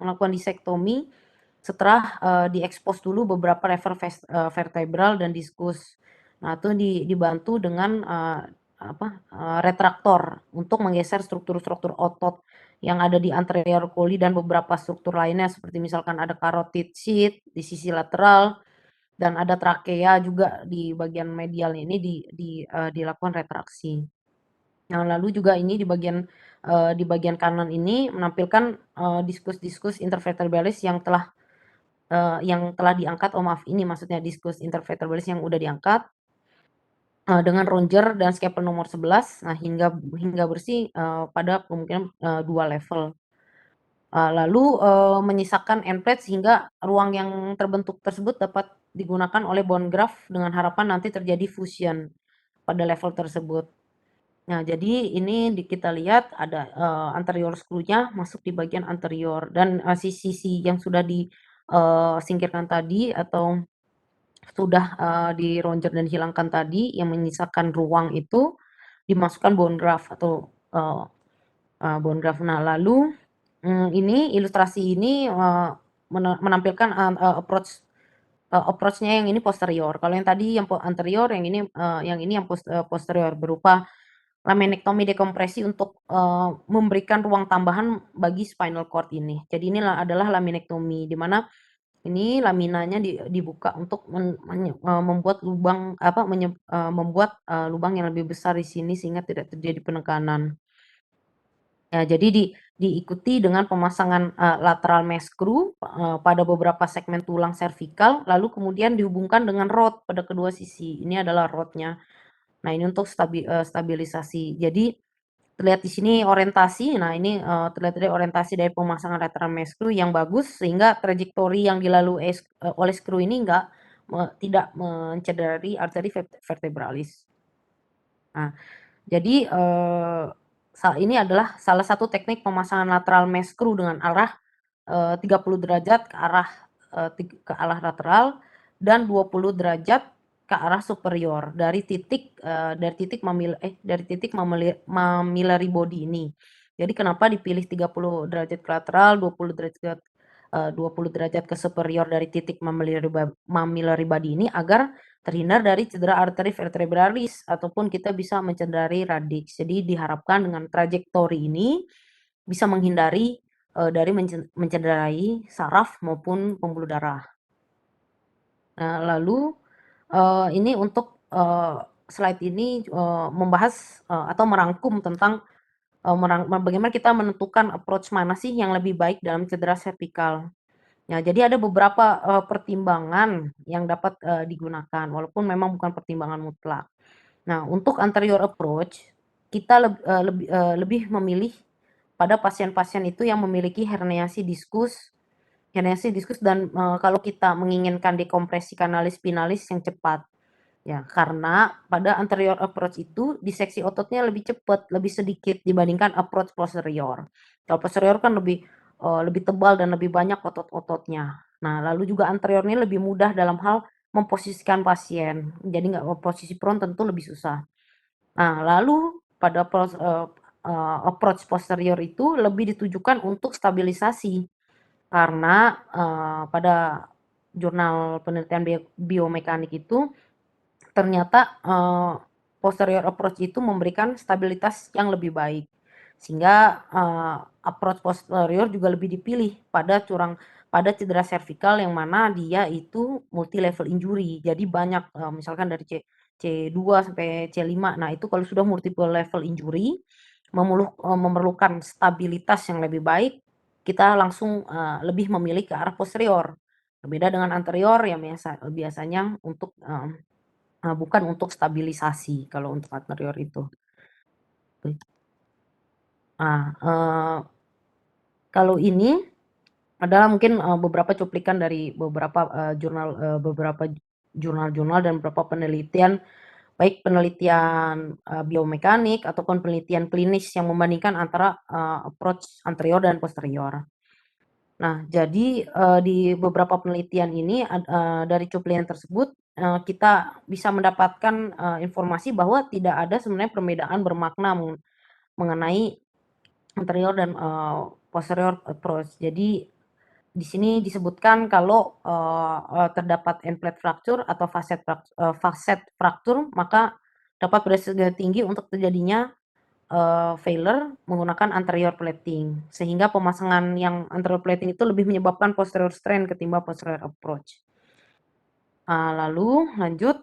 melakukan disektomi setelah, diekspos dulu beberapa level vertebral dan diskus. Nah, itu dibantu dengan, retraktor untuk menggeser struktur-struktur otot yang ada di anterior colli dan beberapa struktur lainnya seperti misalkan ada carotid sheath di sisi lateral dan ada trakea juga di bagian medial ini dilakukan retraksi. Nah, lalu juga ini di bagian kanan ini menampilkan, diskus-diskus intervertebralis yang telah diangkat, oh maaf, ini maksudnya diskus intervertebralis yang udah diangkat, dengan ronger dan scalpel nomor 11, nah hingga bersih, pada kemungkinan, 2 level. Lalu, menyisakan end plate sehingga ruang yang terbentuk tersebut dapat digunakan oleh bone graft dengan harapan nanti terjadi fusion pada level tersebut. Nah, jadi ini kita lihat ada, anterior screw-nya masuk di bagian anterior dan, sisi-sisi yang sudah singkirkan tadi atau sudah, di-ronjer dan dihilangkan tadi yang menyisakan ruang itu dimasukkan bone graft atau, eee eee, bone graft. Nah, lalu, ini ilustrasi ini, menampilkan, approach-nya yang ini posterior. Kalau yang tadi yang anterior, yang ini yang posterior berupa laminektomi dekompresi untuk, memberikan ruang tambahan bagi spinal cord ini. Jadi ini adalah laminektomi, di mana ini laminanya dibuka untuk membuat lubang membuat, lubang yang lebih besar di sini sehingga tidak terjadi penekanan. Ya, jadi diikuti dengan pemasangan, lateral mesh screw, pada beberapa segmen tulang servikal, lalu kemudian dihubungkan dengan rod pada kedua sisi. Ini adalah rodnya. Nah, ini untuk stabilisasi. Jadi terlihat di sini orientasi, nah ini, terlihat dari orientasi dari pemasangan lateral mesh screw yang bagus sehingga trajektori yang dilalui oleh screw ini tidak mencederai arteri vertebralis. Nah, jadi, ini adalah salah satu teknik pemasangan lateral mesh screw dengan arah, 30 derajat ke arah lateral dan 20 derajat ke arah superior dari titik mammillary body ini. Jadi kenapa dipilih 30 derajat ke lateral, 20 derajat ke superior dari titik mammillary body ini agar terhindar dari cedera arteri vertebralis ataupun kita bisa mencederai radix. Jadi diharapkan dengan trajektori ini bisa menghindari, dari mencederai saraf maupun pembuluh darah. Nah, lalu, ini untuk, slide ini, membahas, atau merangkum tentang, bagaimana kita menentukan approach mana sih yang lebih baik dalam cedera servikal. Nah, jadi ada beberapa, pertimbangan yang dapat, digunakan walaupun memang bukan pertimbangan mutlak. Nah, untuk anterior approach, kita lebih memilih pada pasien-pasien itu yang memiliki herniasi diskus dan, kalau kita menginginkan dekompresi kanalis spinalis yang cepat. Ya, karena pada anterior approach itu diseksi ototnya lebih cepat, lebih sedikit dibandingkan approach posterior. Kalau posterior kan lebih tebal dan lebih banyak otot-ototnya. Nah, lalu juga anterior ini lebih mudah dalam hal memposisikan pasien, jadi nggak posisi prone tentu lebih susah. Nah, lalu pada approach posterior itu lebih ditujukan untuk stabilisasi, karena, pada jurnal penelitian biomekanik itu ternyata, posterior approach itu memberikan stabilitas yang lebih baik. Sehingga, approach posterior juga lebih dipilih pada cedera servikal yang mana dia itu multi level injury. Jadi banyak, misalkan dari C2 sampai C5. Nah, itu kalau sudah multiple level injury, memerlukan stabilitas yang lebih baik, kita langsung, lebih memilih ke arah posterior. Berbeda dengan anterior yang biasanya untuk, bukan untuk stabilisasi kalau untuk anterior itu. Nah, kalau ini adalah mungkin, beberapa cuplikan dari beberapa jurnal-jurnal dan beberapa penelitian baik penelitian biomekanik ataupun penelitian klinis yang membandingkan antara approach anterior dan posterior. Nah, jadi di beberapa penelitian ini dari cuplian tersebut kita bisa mendapatkan informasi bahwa tidak ada sebenarnya perbedaan bermakna mengenai anterior dan posterior approach. Jadi di sini disebutkan kalau terdapat end plate fracture atau facet fracture, maka dapat beresiko tinggi untuk terjadinya failure menggunakan anterior plating, sehingga pemasangan yang anterior plating itu lebih menyebabkan posterior strain ketimbang posterior approach. Lalu lanjut,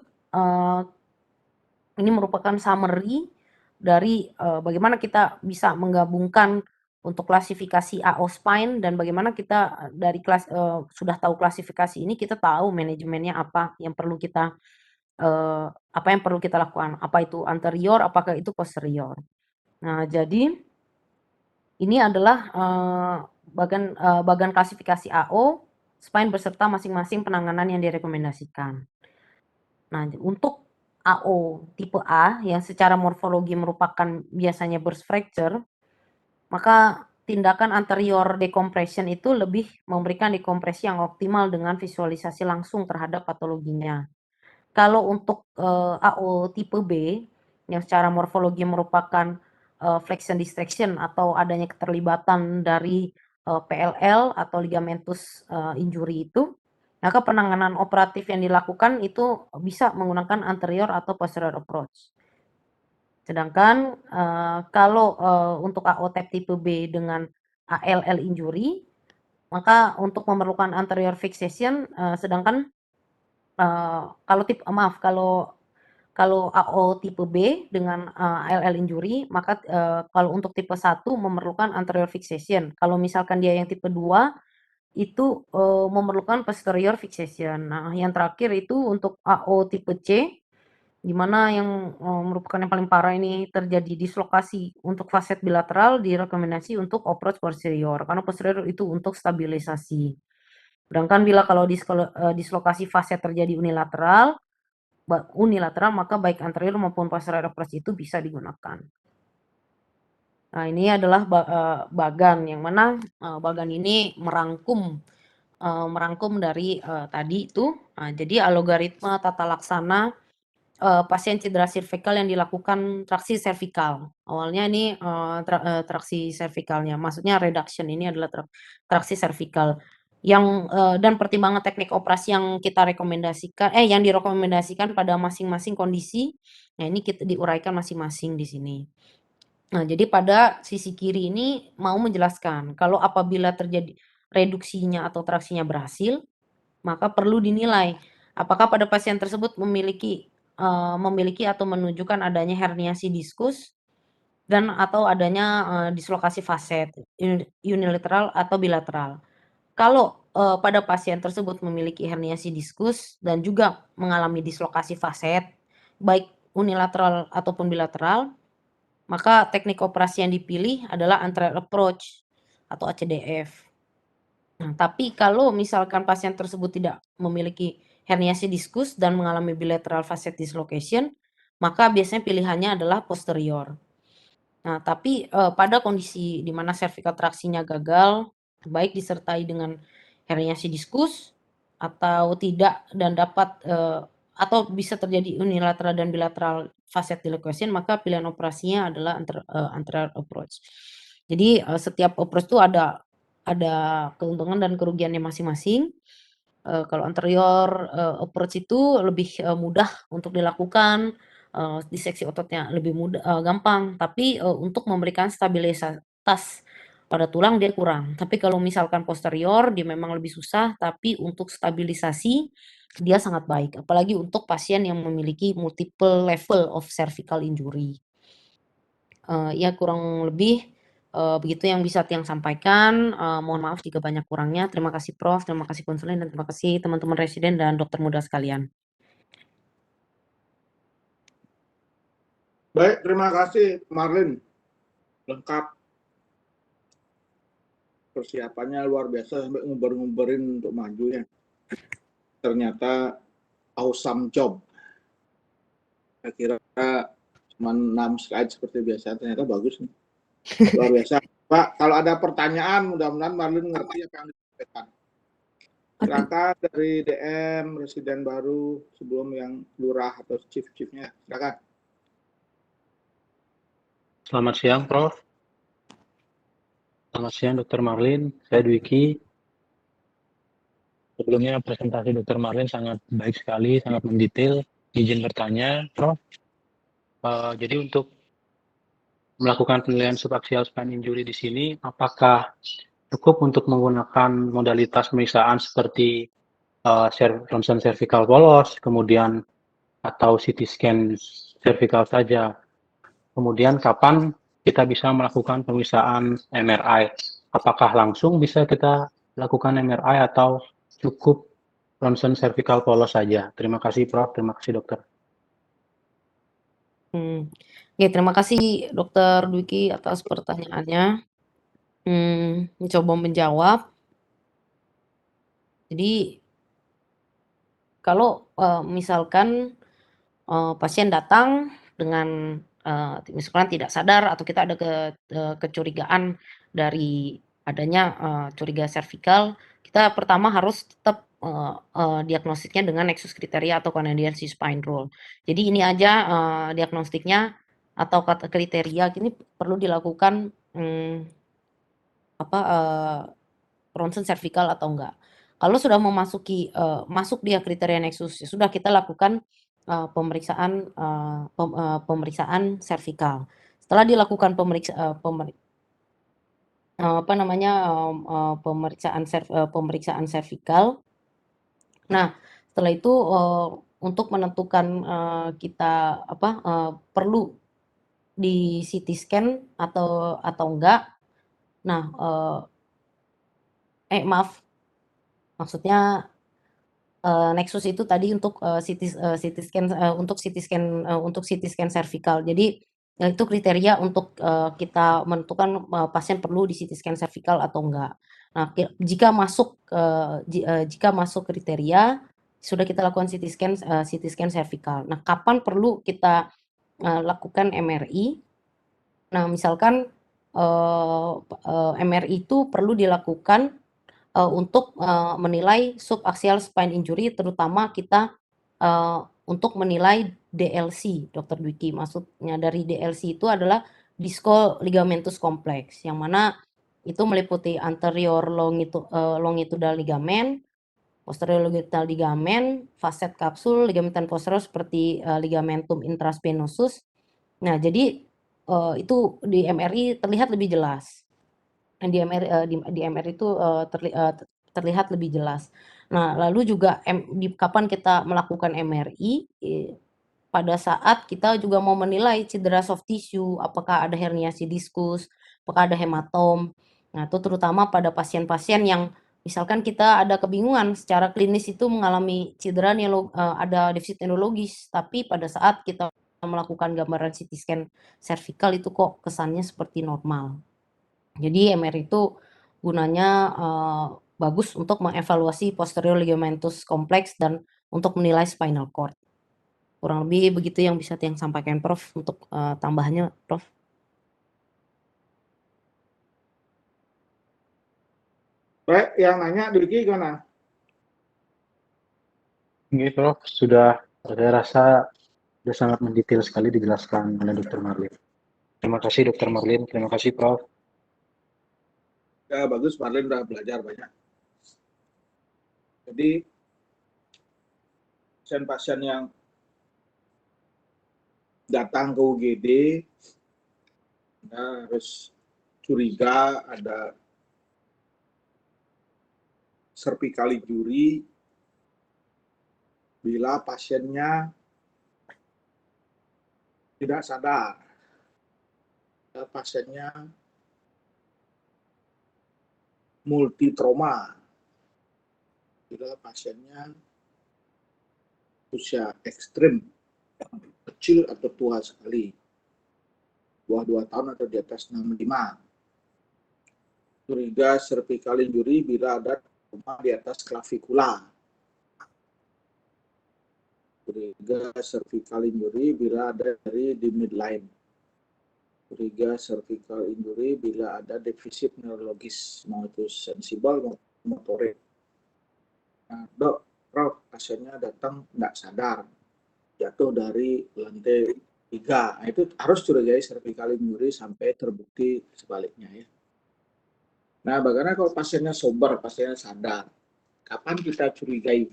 ini merupakan summary dari bagaimana kita bisa menggabungkan untuk klasifikasi AO spine dan bagaimana kita dari sudah tahu klasifikasi ini, kita tahu manajemennya apa yang perlu kita apa yang perlu kita lakukan, apa itu anterior, apakah itu posterior. Nah, jadi ini adalah bagan klasifikasi AO spine beserta masing-masing penanganan yang direkomendasikan. Nah, untuk AO tipe A yang secara morfologi merupakan biasanya burst fracture, maka tindakan anterior decompression itu lebih memberikan dekompresi yang optimal dengan visualisasi langsung terhadap patologinya. Kalau untuk AO tipe B yang secara morfologi merupakan flexion distraction atau adanya keterlibatan dari PLL atau ligamentous injury itu, maka penanganan operatif yang dilakukan itu bisa menggunakan anterior atau posterior approach. Sedangkan kalau untuk AO tipe B dengan ALL injury, maka untuk memerlukan anterior fixation, sedangkan kalau AO tipe B dengan ALL injury, maka kalau untuk tipe 1 memerlukan anterior fixation. Kalau misalkan dia yang tipe 2 itu memerlukan posterior fixation. Nah, yang terakhir itu untuk AO tipe C, di mana yang merupakan yang paling parah ini terjadi dislokasi untuk facet bilateral, direkomendasi untuk approach posterior, karena posterior itu untuk stabilisasi. Sedangkan bila kalau dislokasi facet terjadi unilateral, maka baik anterior maupun posterior approach itu bisa digunakan. Nah, ini adalah bagan yang mana bagan ini merangkum dari tadi itu. Nah, jadi algoritma tata laksana pasien cedera servikal yang dilakukan traksi servikal. Awalnya ini traksi servikalnya, maksudnya reduction ini adalah traksi servikal yang dan pertimbangan teknik operasi yang yang direkomendasikan pada masing-masing kondisi. Nah, ini kita diuraikan masing-masing di sini. Nah, jadi pada sisi kiri ini mau menjelaskan kalau apabila terjadi reduksinya atau traksinya berhasil, maka perlu dinilai apakah pada pasien tersebut memiliki atau menunjukkan adanya herniasi diskus dan atau adanya dislokasi facet unilateral atau bilateral. Kalau pada pasien tersebut memiliki herniasi diskus dan juga mengalami dislokasi facet, baik unilateral ataupun bilateral, maka teknik operasi yang dipilih adalah anterior approach atau ACDF. Nah, tapi kalau misalkan pasien tersebut tidak memiliki herniasi diskus dan mengalami bilateral facet dislocation, maka biasanya pilihannya adalah posterior. Nah, tapi pada kondisi di mana cervical traksinya gagal, baik disertai dengan herniasi diskus atau tidak dan atau bisa terjadi unilateral dan bilateral facet dislocation, maka pilihan operasinya adalah anterior approach. Jadi setiap approach itu ada keuntungan dan kerugiannya masing-masing. Kalau anterior approach itu lebih mudah untuk dilakukan, diseksi ototnya lebih gampang, tapi untuk memberikan stabilitas pada tulang dia kurang. Tapi kalau misalkan posterior dia memang lebih susah, tapi untuk stabilisasi dia sangat baik, apalagi untuk pasien yang memiliki multiple level of cervical injury. Ya kurang lebih begitu yang bisa Tiang sampaikan, mohon maaf jika banyak kurangnya. Terima kasih Prof, terima kasih konsulen, dan terima kasih teman-teman residen dan dokter muda sekalian. Baik, terima kasih Marlin. Lengkap. Persiapannya luar biasa sampai nguber-nguberin untuk maju ya. Ternyata awesome job. Saya kira cuma 6 slide seperti biasa, ternyata bagus nih. Luar biasa. Pak, kalau ada pertanyaan, mudah-mudahan Marlin ngerti apa yang disampaikan. Silakan dari DM, residen baru, sebelum yang lurah atau chief-chiefnya. Silakan. Selamat siang, Prof. Selamat siang, Dr. Marlin. Saya Dwiki. Sebelumnya presentasi Dr. Marlin sangat baik sekali, sangat mendetail. Izin bertanya, Prof. Jadi untuk melakukan penilaian subaxial spine injury di sini, apakah cukup untuk menggunakan modalitas pemeriksaan seperti ronsen cervical polos, kemudian atau CT scan cervical saja? Kemudian kapan kita bisa melakukan pemeriksaan MRI? Apakah langsung bisa kita lakukan MRI atau cukup ronsen cervical polos saja? Terima kasih, Prof. Terima kasih, dokter. Ya, terima kasih Dokter Dwiki atas pertanyaannya. Mencoba menjawab. Jadi kalau misalkan pasien datang dengan misalkan tidak sadar atau kita ada kecurigaan dari adanya curiga servikal, kita pertama harus tetap diagnostiknya dengan nexus kriteria atau Canadian C-spine rule. Jadi ini aja diagnostiknya atau kriteria ini perlu dilakukan ronsen servikal atau enggak. Kalau sudah memasuki masuk dia kriteria nexus, ya sudah kita lakukan pemeriksaan servikal. Setelah dilakukan pemeriksaan servikal. Nah, setelah itu untuk menentukan kita perlu di CT scan atau enggak. Nah, maksudnya nexus itu tadi untuk CT scan servikal. Jadi itu kriteria untuk kita menentukan pasien perlu di CT scan servikal atau enggak. Nah, jika masuk kriteria sudah kita lakukan CT scan servikal. Nah, kapan perlu kita lakukan MRI? Nah, misalkan MRI itu perlu dilakukan untuk menilai subaxial spine injury, terutama kita untuk menilai DLC, Dr. Dwiki. Maksudnya dari DLC itu adalah disco ligamentous complex, yang mana itu meliputi anterior longitudinal ligamen, posterior longitudinal ligamen, facet kapsul, ligamentum posterior seperti ligamentum intraspinosus. Nah, jadi itu di MRI terlihat lebih jelas. Di MRI itu terlihat lebih jelas. Nah, lalu juga kapan kita melakukan MRI, pada saat kita juga mau menilai cedera soft tissue, apakah ada herniasi diskus, apakah ada hematom. Nah, itu terutama pada pasien-pasien yang misalkan kita ada kebingungan secara klinis itu mengalami cedera ada defisit neurologis, tapi pada saat kita melakukan gambaran CT scan servikal itu kok kesannya seperti normal. Jadi MRI itu gunanya bagus untuk mengevaluasi posterior ligamentous complex dan untuk menilai spinal cord. Kurang lebih begitu yang bisa yang sampaikan Prof. Untuk tambahannya, Prof. Baik, yang nanya Dwiki gimana? Ini, Prof. Saya rasa sudah sangat mendetail sekali dijelaskan oleh Dr. Marlin. Terima kasih, Dr. Marlin. Terima kasih, Prof. Ya, bagus, Marlin udah belajar banyak. Jadi, pasien-pasien yang datang ke UGD, harus curiga ada cervical injury bila pasiennya tidak sadar. Pasiennya multitrauma. Bila pasiennya usia ekstrim, kecil atau tua sekali, bawah 2 tahun atau di atas 65. Curiga cervical injury bila ada trauma di atas klavikula. Curiga cervical injury bila ada dari di midline. Curiga cervical injury bila ada defisit neurologis, mau itu sensibel mau motorik. Nah, dok, Prof, pasiennya datang tidak sadar, jatuh dari lantai 3. Nah, itu harus curigai cervical injury sampai terbukti sebaliknya ya. Nah, bagaimana kalau pasiennya sober, pasiennya sadar? Kapan kita curigai?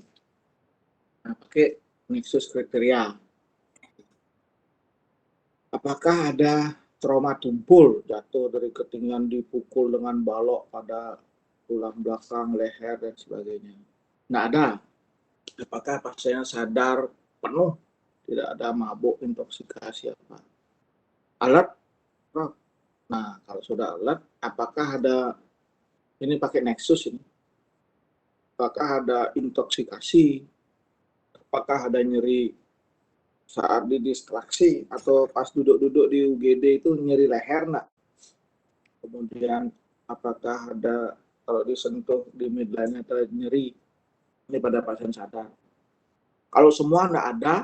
Nah, pakai nexus kriteria. Apakah ada trauma tumpul, jatuh dari ketinggian, dipukul dengan balok pada tulang belakang, leher, dan sebagainya? Nggak ada. Apakah pasiennya sadar penuh, tidak ada mabuk, intoksikasi apa? Alert? Nah, kalau sudah alert, apakah ada, ini pakai nexus ini, apakah ada intoksikasi, apakah ada nyeri saat didistraksi, atau pas duduk-duduk di UGD itu nyeri leher enggak? Kemudian apakah ada kalau disentuh di midline atau nyeri, ini pada pasien sadar. Kalau semua enggak ada,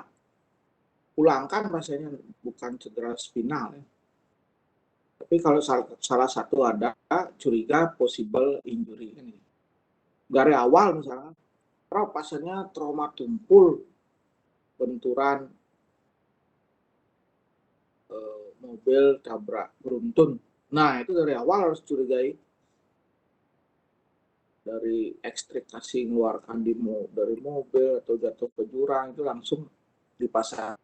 pulangkan pasiennya, bukan cedera spinal ya. Tapi kalau salah satu ada, curiga possible injury. Dari awal misalnya, Prof, pasiennya trauma tumpul, benturan mobil tabrak beruntun. Nah, itu dari awal harus curigai. Dari ekstritasi mengeluarkan dari mobil atau jatuh ke jurang, itu langsung dipasang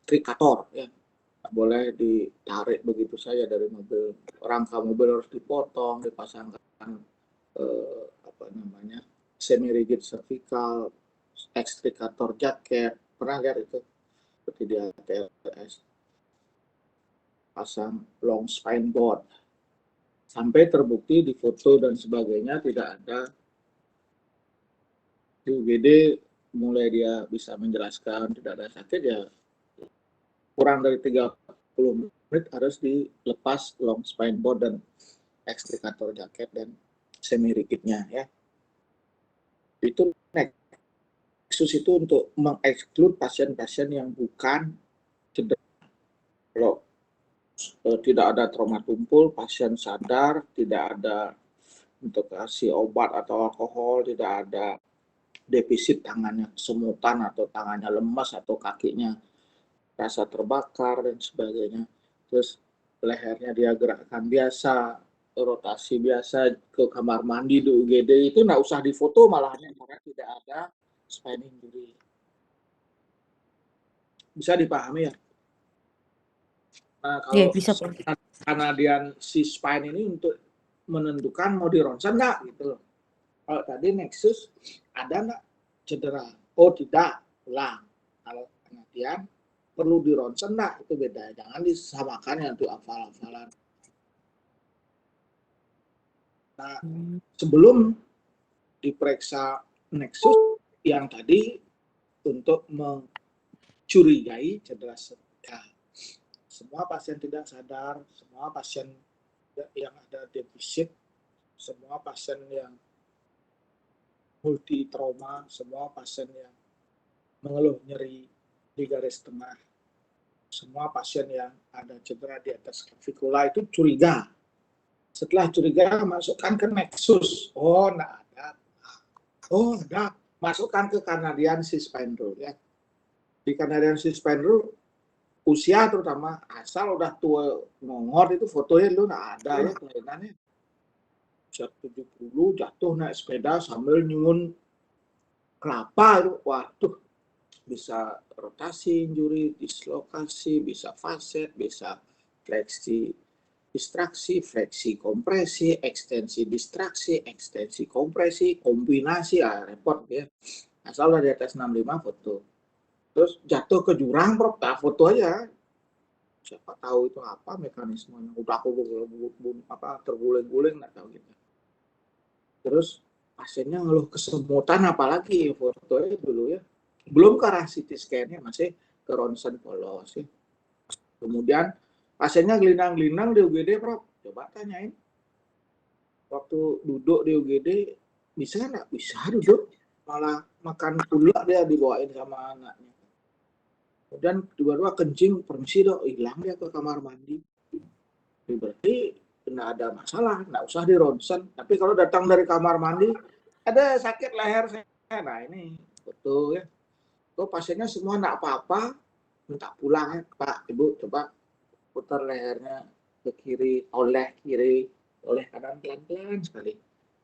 trikator ya. Boleh ditarik begitu saja dari mobil, rangka mobil harus dipotong, dipasangkan semi rigid cervical, ekstrikator jaket, pernah lihat itu seperti di ATLS, pasang long spine board sampai terbukti di foto dan sebagainya tidak ada. Di UGD mulai dia bisa menjelaskan tidak ada sakit, ya kurang dari 30 menit harus dilepas long spine board dan ekstrikator jaket dan semi rigidnya ya. Itu nexus itu untuk mengeksklud pasien-pasien yang bukan cedera. Kalau tidak ada trauma tumpul, pasien sadar, tidak ada untuk kasih obat atau alkohol, tidak ada defisit tangannya kesemutan atau tangannya lemas atau kakinya rasa terbakar dan sebagainya. Terus lehernya dia gerakkan biasa, rotasi biasa, ke kamar mandi di UGD, itu nggak usah difoto malahnya karena tidak ada spine injury. Bisa dipahami ya? Nah, kalau bisa. Canadian si spine ini untuk menentukan mau di ronsen nggak gitu. Kalau tadi nexus ada nggak cedera? Oh tidak, ulang. Kalau Canadian perlu di ronsen nggak? Itu beda. Jangan disamakan yang untuk hafal-hafalan. Nah, sebelum diperiksa nexus yang tadi untuk mencurigai cedera cervical, semua pasien tidak sadar, semua pasien yang ada defisit, semua pasien yang multi trauma, semua pasien yang mengeluh nyeri di garis tengah, semua pasien yang ada cedera di atas clavicular itu curiga. Setelah curiga, masukkan ke nexus. Oh, enggak ada. Oh, enggak. Masukkan ke Canadian C-spine rule ya. Di Canadian C-spine rule, usia terutama, asal udah tua ngongor itu fotonya lu enggak ada ya kelainannya. Usia 70 jatuh naik sepeda sambil nyungun kelapa itu. Waduh, bisa rotasi injury, dislokasi, bisa facet, bisa fleksi distraksi, fleksi kompresi, ekstensi distraksi, ekstensi kompresi, kombinasi, repot ya. Asal udah di atas 65 foto. Terus jatuh ke jurang, Prof, foto aja. Siapa tahu itu apa mekanismenya. Udah aku terguling-guling, nggak tahu gitu. Terus pasiennya ngeluh kesemutan, apalagi fotonya dulu ya. Belum ke arah CT scan-nya, masih ke ronsen polos ya. Kemudian pasiennya gelindang-gelindang di UGD, Prof. Coba tanyain. Waktu duduk di UGD, bisa nggak? Bisa duduk. malah makan pula dia dibawain sama anaknya. Kemudian tiba-tiba kencing, permisi dok, hilang dia ke kamar mandi. Berarti tidak ada masalah, tidak usah di ronsen. Tapi kalau datang dari kamar mandi, ada sakit leher saya. Nah ini betul ya. Kalau pasiennya semua tidak apa-apa, minta pulang ya. Pak, Ibu coba putar lehernya ke kiri, oleh kanan pelan-pelan sekali.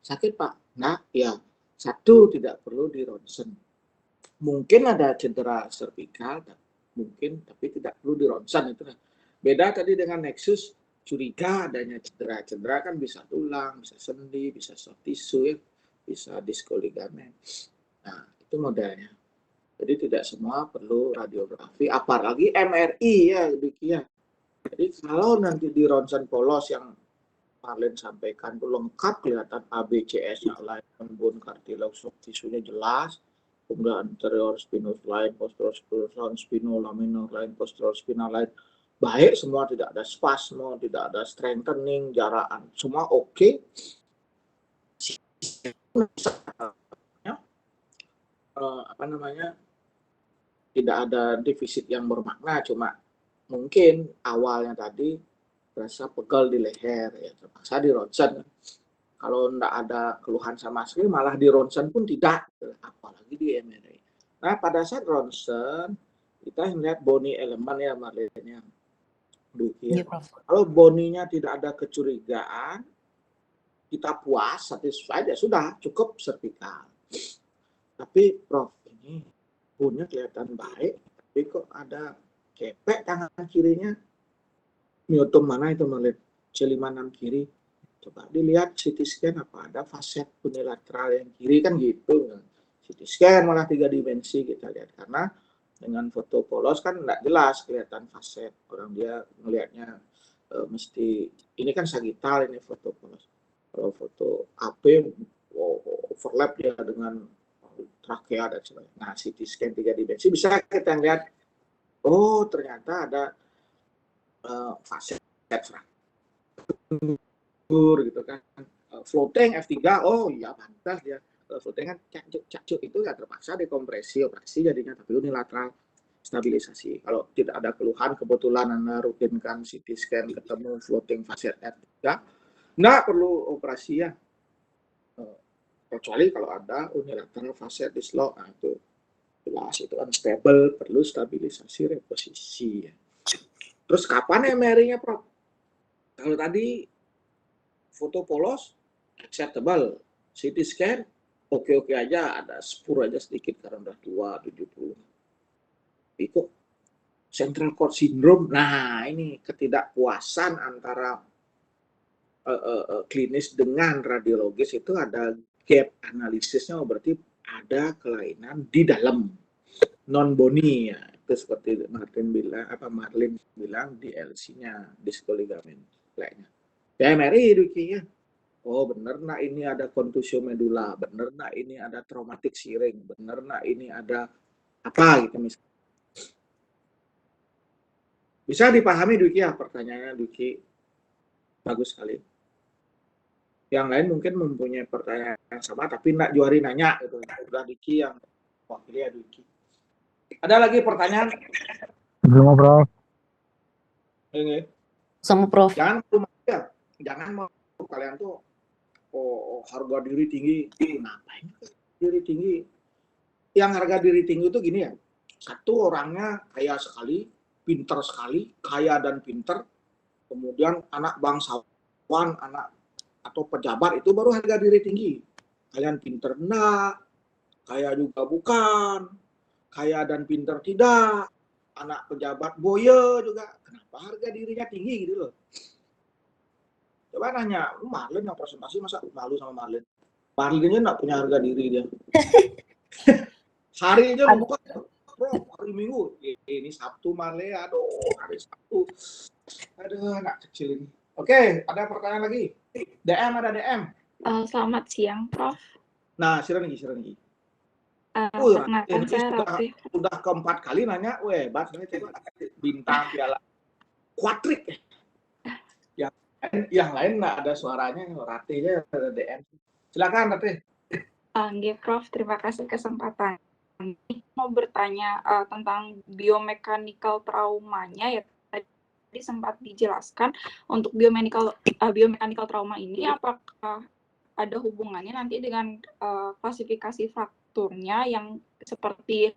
Sakit Pak? Nah, ya. Satu, tidak perlu di ronsen. Mungkin ada cedera servikal, mungkin, tapi tidak perlu di ronsen. Itu beda tadi dengan Nexus, curiga adanya cedera kan bisa tulang, bisa sendi, bisa soft tissue, bisa diskoligamen. Nah, itu modelnya. Jadi tidak semua perlu radiografi, apalagi MRI ya, demikian. Jadi kalau nanti di ronsen polos yang Marlin sampaikan itu lengkap, kelihatan ABCS-nya lain, bone cartilage, soft tissue-nya jelas, kemudian anterior spinous line, posterior spinous line, spinolaminal line, posterior spinal line, baik semua, tidak ada spasmo, tidak ada strengthening, jarakan, semua oke. Apa namanya, tidak ada defisit yang bermakna, cuma mungkin awalnya tadi rasa pegal di leher, ya terpaksa di ronsen. Kalau tidak ada keluhan sama sekali, malah di ronsen pun tidak, apalagi di MRI. Nah, pada saat ronsen, kita melihat bony elemen ya, Marlene. Iya, Prof. Kalau boninya tidak ada kecurigaan, kita puas, satisfied, ya sudah, cukup servikal. Tapi, Prof, ini bone-nya kelihatan baik, tapi kok ada kepek tangan kirinya. Myotom mana itu, Marlene? C56 kiri. Coba dilihat CT scan apa ada faset unilateral yang kiri kan gitu. CT scan malah 3 dimensi kita lihat, karena dengan foto polos kan tidak jelas kelihatan faset. Orang dia melihatnya mesti ini kan sagital, ini foto polos. Kalau foto AP overlap dia dengan trakea dan sebagainya. Nah, CT scan 3 dimensi bisa kita lihat, oh ternyata ada faset fraktur gitu kan. Floating F3, oh iya pantas dia. Floating kan cacuk itu ya terpaksa dekompresi, operasi jadinya, tapi unilateral stabilisasi. Kalau tidak ada keluhan, kebetulan Anda rutinkan CT scan ketemu floating faset F3, nggak perlu operasi ya. Kecuali kalau ada unilateral faset dislok, nah itu jelas itu unstable, perlu stabilisasi reposisi. Terus kapan MRI-nya, Prof? Kalau tadi foto polos acceptable, CT scan oke-oke aja, ada spur aja sedikit karena udah tua 70. Itu central cord syndrome. Nah, ini ketidakpuasan antara klinis dengan radiologis, itu ada gap analisisnya, berarti ada kelainan di dalam non bony ya. Itu seperti Marlin bilang di LC-nya, diskoligamen lainnya. Ya MRI dukinya. Oh bener nak ini ada kontusio medula, bener nak ini ada traumatik siring, bener nak ini ada apa gitu misalnya. Bisa dipahami Duki ya pertanyaannya, Duki? Bagus sekali. Yang lain mungkin mempunyai pertanyaan yang sama tapi nak Juari nanya gitu. Udah Duki yang wakili ya Duki. Ada lagi pertanyaan? Belum, Prof. Ini. Sama Prof. Jangan mau kalian tuh harga diri tinggi. Ngapain diri tinggi? Yang harga diri tinggi itu gini ya. Satu, orangnya kaya sekali, pinter sekali, kaya dan pinter. Kemudian anak bangsawan, anak atau pejabat, itu baru harga diri tinggi. Kalian pinter enggak, kaya juga bukan, kaya dan pinter tidak, anak pejabat boye juga. Kenapa harga dirinya tinggi gitu loh? Coba nanya, Marlin yang presentasi masa malu sama Marlin? Marlinnya nggak punya harga diri dia. Hari aja lupa, Bro, hari Minggu. Ini Sabtu Marlin, aduh, hari Sabtu. Aduh, anak kecil ini. Oke, ada pertanyaan lagi? DM ada DM. Selamat siang, Prof. Nah, silakan lagi. Perkenalkan saya Ratih. Udah keempat kali nanya, hebat saya coba bintang piala kuatrik. Yang lain nggak ada suaranya, Ratihnya ada DM. Silakan Ratih. Nggih, Prof. Terima kasih kesempatan. Mau bertanya tentang biomechanical traumanya ya. Tadi sempat dijelaskan untuk biomechanical trauma ini apakah ada hubungannya nanti dengan klasifikasi frakturnya yang seperti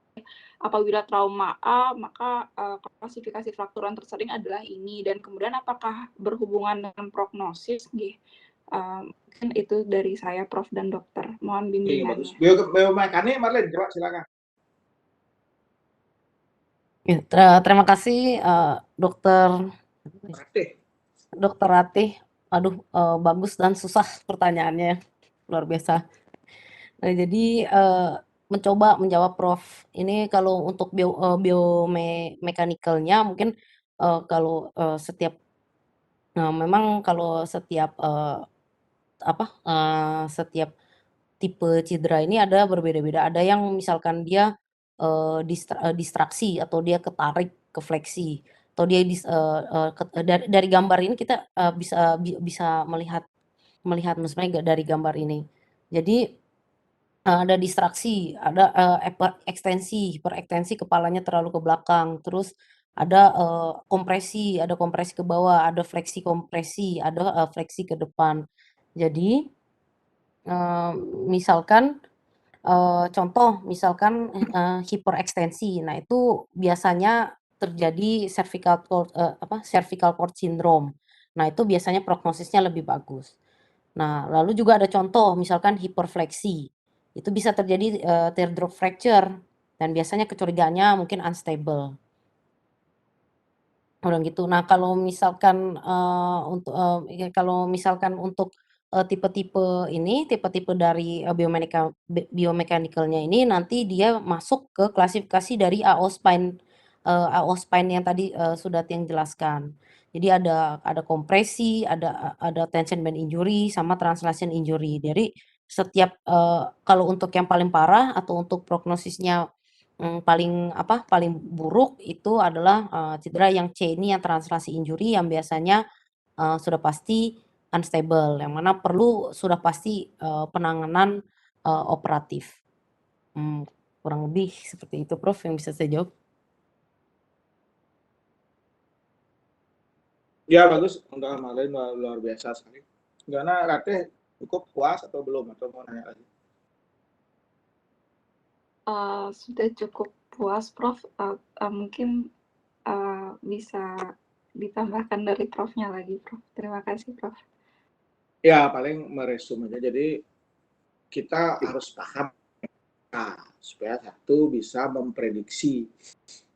apabila trauma A maka klasifikasi frakturan tersering adalah ini, dan kemudian apakah berhubungan dengan prognosis? Mungkin itu dari saya, Prof. dan Dokter. Mohon Bagus. bimbingannya. Biomekanik, Marlin, coba silakan. Ya, terima kasih Dokter Ratih. Aduh, bagus dan susah pertanyaannya, luar biasa. Nah, jadi mencoba menjawab Prof. Ini kalau untuk biomekanikalnya mungkin kalau setiap memang kalau setiap setiap tipe cedera ini ada berbeda-beda. Ada yang misalkan dia distraksi atau dia ketarik ke fleksi atau dia dari gambar ini kita bisa melihat maksudnya dari gambar ini. Jadi ada distraksi, ada hiperekstensi kepalanya terlalu ke belakang, terus ada kompresi ke bawah, ada fleksi kompresi, ada fleksi ke depan. Jadi misalkan contoh misalkan hiperekstensi, nah itu biasanya terjadi cervical cord syndrome. Nah itu biasanya prognosisnya lebih bagus. Nah lalu juga ada contoh misalkan hiperfleksi, itu bisa terjadi teardrop fracture dan biasanya kecurigaannya mungkin unstable. Orang gitu. Nah kalau misalkan untuk tipe-tipe dari biomechanical-nya ini nanti dia masuk ke klasifikasi dari AO Spine yang tadi sudah Tiang jelaskan. Jadi ada kompresi, ada tension band injury sama translation injury. Jadi setiap kalau untuk yang paling parah atau untuk prognosisnya paling buruk itu adalah cedera yang C ini yang translasi injury yang biasanya sudah pasti unstable, yang mana sudah pasti penanganan operatif. Kurang lebih seperti itu Prof yang bisa saya jawab. Ya bagus, untuk Marlin luar biasa sekali. Gimana Ratih, cukup puas atau belum, atau mau nanya lagi? Sudah cukup puas, Prof. Mungkin bisa ditambahkan dari Prof-nya lagi, Prof. Terima kasih, Prof. Ya paling meresum aja. Jadi kita harus paham supaya satu bisa memprediksi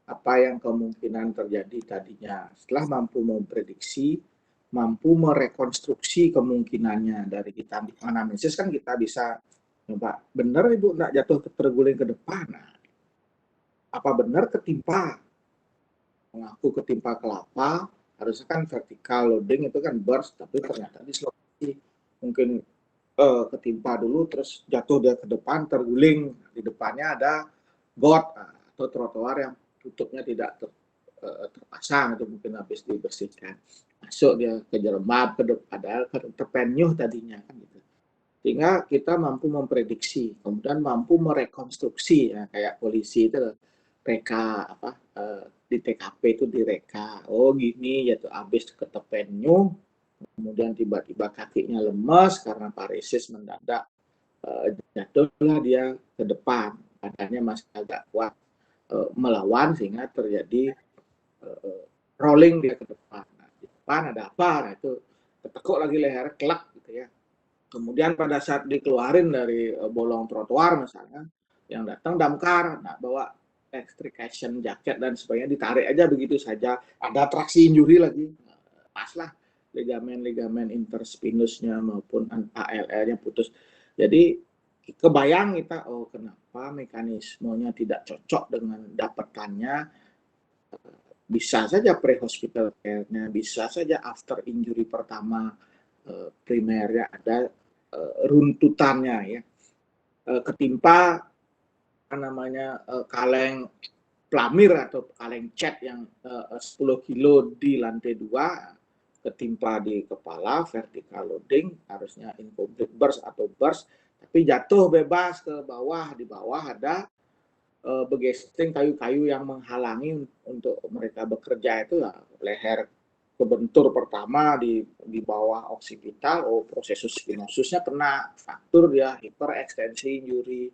apa yang kemungkinan terjadi tadinya. Setelah mampu memprediksi, mampu merekonstruksi kemungkinannya dari kita anamnesis kan kita bisa coba benar ibu nggak jatuh terguling ke depan. Nah, apa benar ketimpa? Mengaku ketimpa kelapa, harusnya kan vertikal loading itu kan burst, tapi ternyata dislokasi. Mungkin ketimpa dulu terus jatuh dia ke depan terguling, di depannya ada got atau trotoar yang tutupnya tidak terpasang, itu mungkin habis dibersihkan, masuk dia ke jelembab ke depan, padahal terpenyuh tadinya kan gitu. Sehingga kita mampu memprediksi, kemudian mampu merekonstruksi ya, kayak polisi itu reka di TKP itu direka, oh gini ya tuh habis ketepenyuh, kemudian tiba-tiba kakinya lemas karena paresis mendadak, jatuhlah dia ke depan, badannya masih agak kuat melawan sehingga terjadi rolling dia ke depan. Nah, di depan ada apa? Nah, itu ketekuk lagi leher, kelak gitu ya. Kemudian pada saat dikeluarin dari bolong trotoar misalnya, yang datang damkar, nah bawa extrication jaket dan sebagainya, ditarik aja begitu saja, ada traksi injury lagi, pas lah ligamen interspinusnya maupun ALR-nya putus. Jadi kebayang kita, oh kenapa mekanismenya tidak cocok dengan dapetannya. Bisa saja pre-hospital care-nya, bisa saja after injury pertama primernya ada runtutannya ya, ketimpa namanya kaleng plamir atau kaleng cat yang 10 kilo di lantai 2, ketimpa di kepala vertical loading, harusnya incomplete burst atau burst, Tapi jatuh bebas ke bawah, di bawah ada begesting kayu-kayu yang menghalangi untuk mereka bekerja itu ya, leher kebentur pertama di bawah oksipital, prosesus spinosusnya kena, fraktur dia, hiperekstensi injury,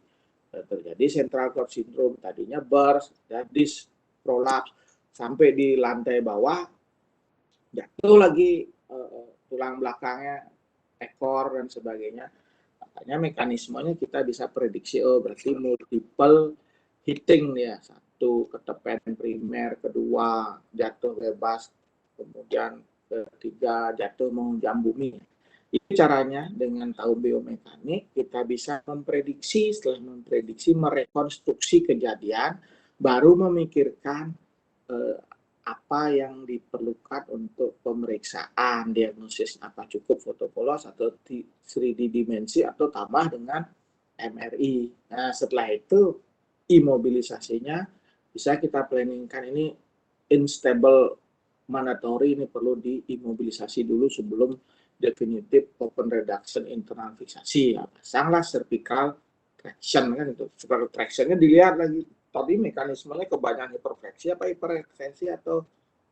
terjadi central cord syndrome, tadinya burst, dan disc prolaps, sampai di lantai bawah jatuh lagi tulang belakangnya, ekor dan sebagainya. Makanya mekanismenya kita bisa prediksi, berarti multiple hitting ya, satu ketepen primer, kedua jatuh bebas, kemudian ketiga jatuh menghujam bumi. Itu caranya dengan tahu biomekanik kita bisa memprediksi, setelah memprediksi merekonstruksi kejadian, baru memikirkan apa yang diperlukan untuk pemeriksaan diagnosis, apa cukup foto polos atau 3D dimensi atau tambah dengan MRI. Nah setelah itu imobilisasinya bisa kita planningkan, ini unstable mandatory, ini perlu diimobilisasi dulu sebelum definitif open reduction internal fiksasi. Ya, pasanglah cervical traction kan itu. Cervical tractionnya dilihat lagi. Tadi mekanismenya kebanyakan hiperfleksi apa hiperekstensi atau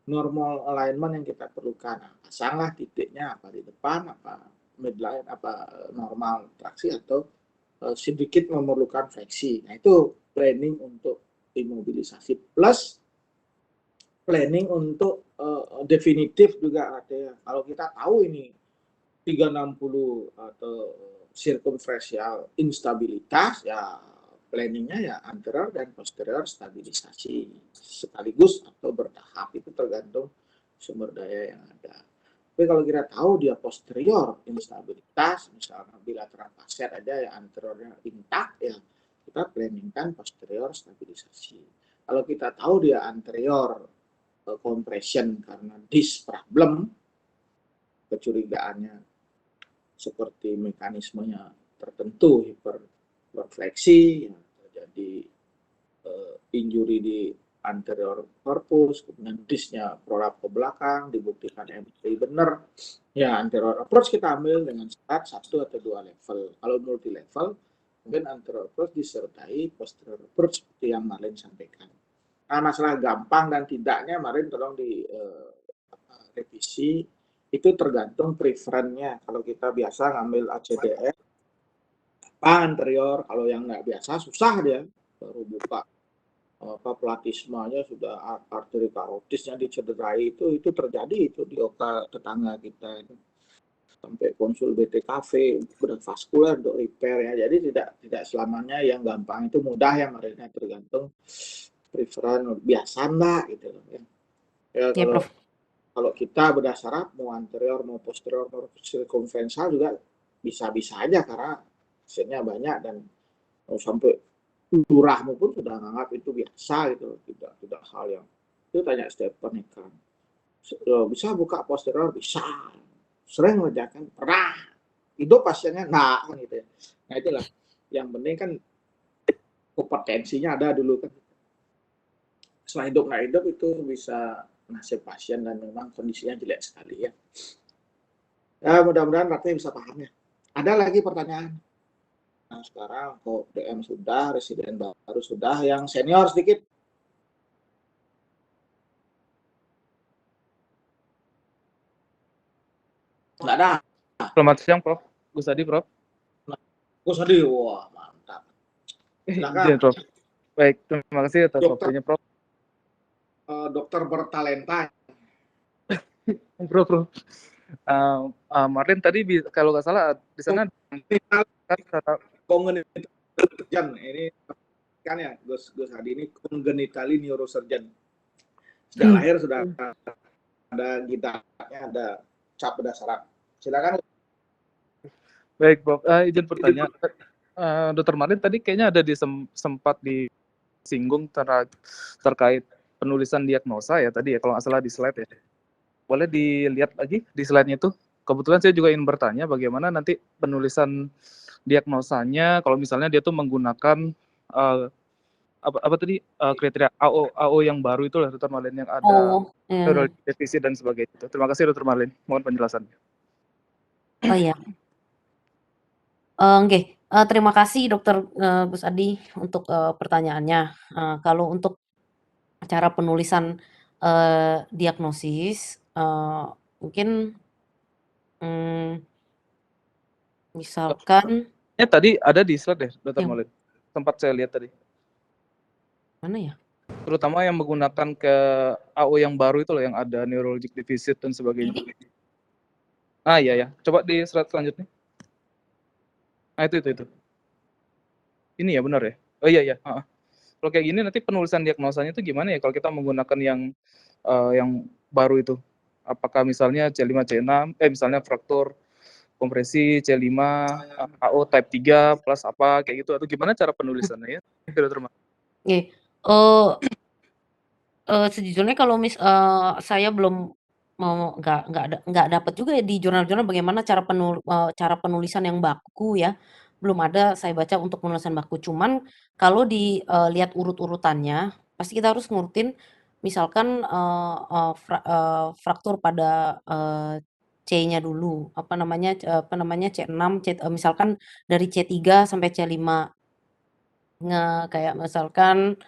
normal alignment yang kita perlukan. Nah, pasanglah titiknya apa di depan, apa midline, apa normal traksi atau sedikit memerlukan fleksi. Nah itu planning untuk imobilisasi plus planning untuk definitif juga artinya. Kalau kita tahu ini 360 atau circumferential instabilitas, ya planningnya ya anterior dan posterior stabilisasi sekaligus atau bertahap, itu tergantung sumber daya yang ada. Tapi kalau kita tahu dia posterior instabilitas, misalnya bilateral facet aja ya anteriornya intak, ya kita planningkan posterior stabilisasi. Kalau kita tahu dia anterior compression karena disc problem, kecurigaannya seperti mekanismenya tertentu, hiperfleksi, ya, terjadi injury di anterior corpus, kemudian disc-nya prolap ke belakang, dibuktikan MRI benar, ya anterior approach kita ambil dengan syarat 1 atau 2 level. Kalau multi level, mungkin anterior approach disertai posterior approach seperti yang Marlin sampaikan. Nah, masalah gampang dan tidaknya Marlin tolong di revisi, itu tergantung preferennya. Kalau kita biasa ngambil ACDR, apa anterior, kalau yang nggak biasa susah dia, baru buka platismanya sudah arteri karotisnya dicederai, itu terjadi itu di oka tetangga kita itu. Sampai konsul BTKV bedah vaskuler untuk repair ya. Jadi tidak selamanya yang gampang itu mudah ya, mereka tergantung preferen biasa enggak gitu ya. Ya kalau kita bedah saraf mau anterior mau posterior mau circumferential juga bisa-bisa aja karena hasilnya banyak dan sampai lurahmu pun sudah menganggap itu biasa gitu, tidak hal yang itu. Tanya Stephen kan bisa buka posterior, bisa, sering mengerjakan, pernah hidup pasiennya nah kan gitu ya. Nah itulah yang penting kan kompetensinya ada dulu kan. Setelah hidup nggak hidup itu bisa nasib pasien dan memang kondisinya jelek sekali ya. Ya mudah-mudahan Ratnya bisa paham ya. Ada lagi pertanyaan? Nah sekarang kok DM sudah, residen baru sudah, yang senior sedikit. Nggak ada. Selamat siang Prof. Gus Adi Prof. Gus Adi, wah mantap. Silakan Prof. Baik, terima kasih atas waktunya Prof. Dokter bertalenta. Prof. Marlin tadi kalau nggak salah di sana congenital surgeon ini kan ya Gus Adi ini congenitally neurosurgeon. Sejak lahir sudah ada gitarnya, ada cap bedah saraf. Silakan. Baik Prof, izin bertanya. Dokter Marlin tadi kayaknya ada sempat disinggung terkait penulisan diagnosa ya tadi ya, kalau nggak salah di slide ya. Boleh dilihat lagi di slide-nya itu. Kebetulan saya juga ingin bertanya bagaimana nanti penulisan diagnosanya kalau misalnya dia tuh menggunakan apa tadi kriteria AO yang baru itu lah Dr. Marlin, yang ada defisit dan sebagainya. Terima kasih Dr. Marlin, mohon penjelasannya. Oh ya. Nggih, Terima kasih Dokter, Gus Adi untuk, pertanyaannya. Kalau untuk cara penulisan, diagnosis, mungkin, mmm, misalkan Ya tadi ada di slide deh, Dokter yang Maulid. Sempat saya lihat tadi. mana ya? Terutama yang menggunakan ke AO yang baru itu loh, yang ada neurologic deficit dan sebagainya. Ini? Iya ya. Coba di slide selanjutnya. Nah itu. Ini ya benar ya? Oh iya ya. Kalau kayak gini nanti penulisan diagnosanya itu gimana ya kalau kita menggunakan yang baru itu? Apakah misalnya C5 C6, misalnya fraktur kompresi C5 AO type 3 plus apa kayak gitu, atau gimana cara penulisannya ya? Dokter Maulid? Oke, sejujurnya kalau saya belum mau nggak dapat juga ya di jurnal-jurnal bagaimana cara penulisan yang baku ya, belum ada saya baca untuk penulisan baku. Cuman kalau lihat urut-urutannya, pasti kita harus ngurutin misalkan, fraktur pada, C-nya dulu, apa namanya, C6, misalkan dari C3 sampai C5. Kayak misalkan,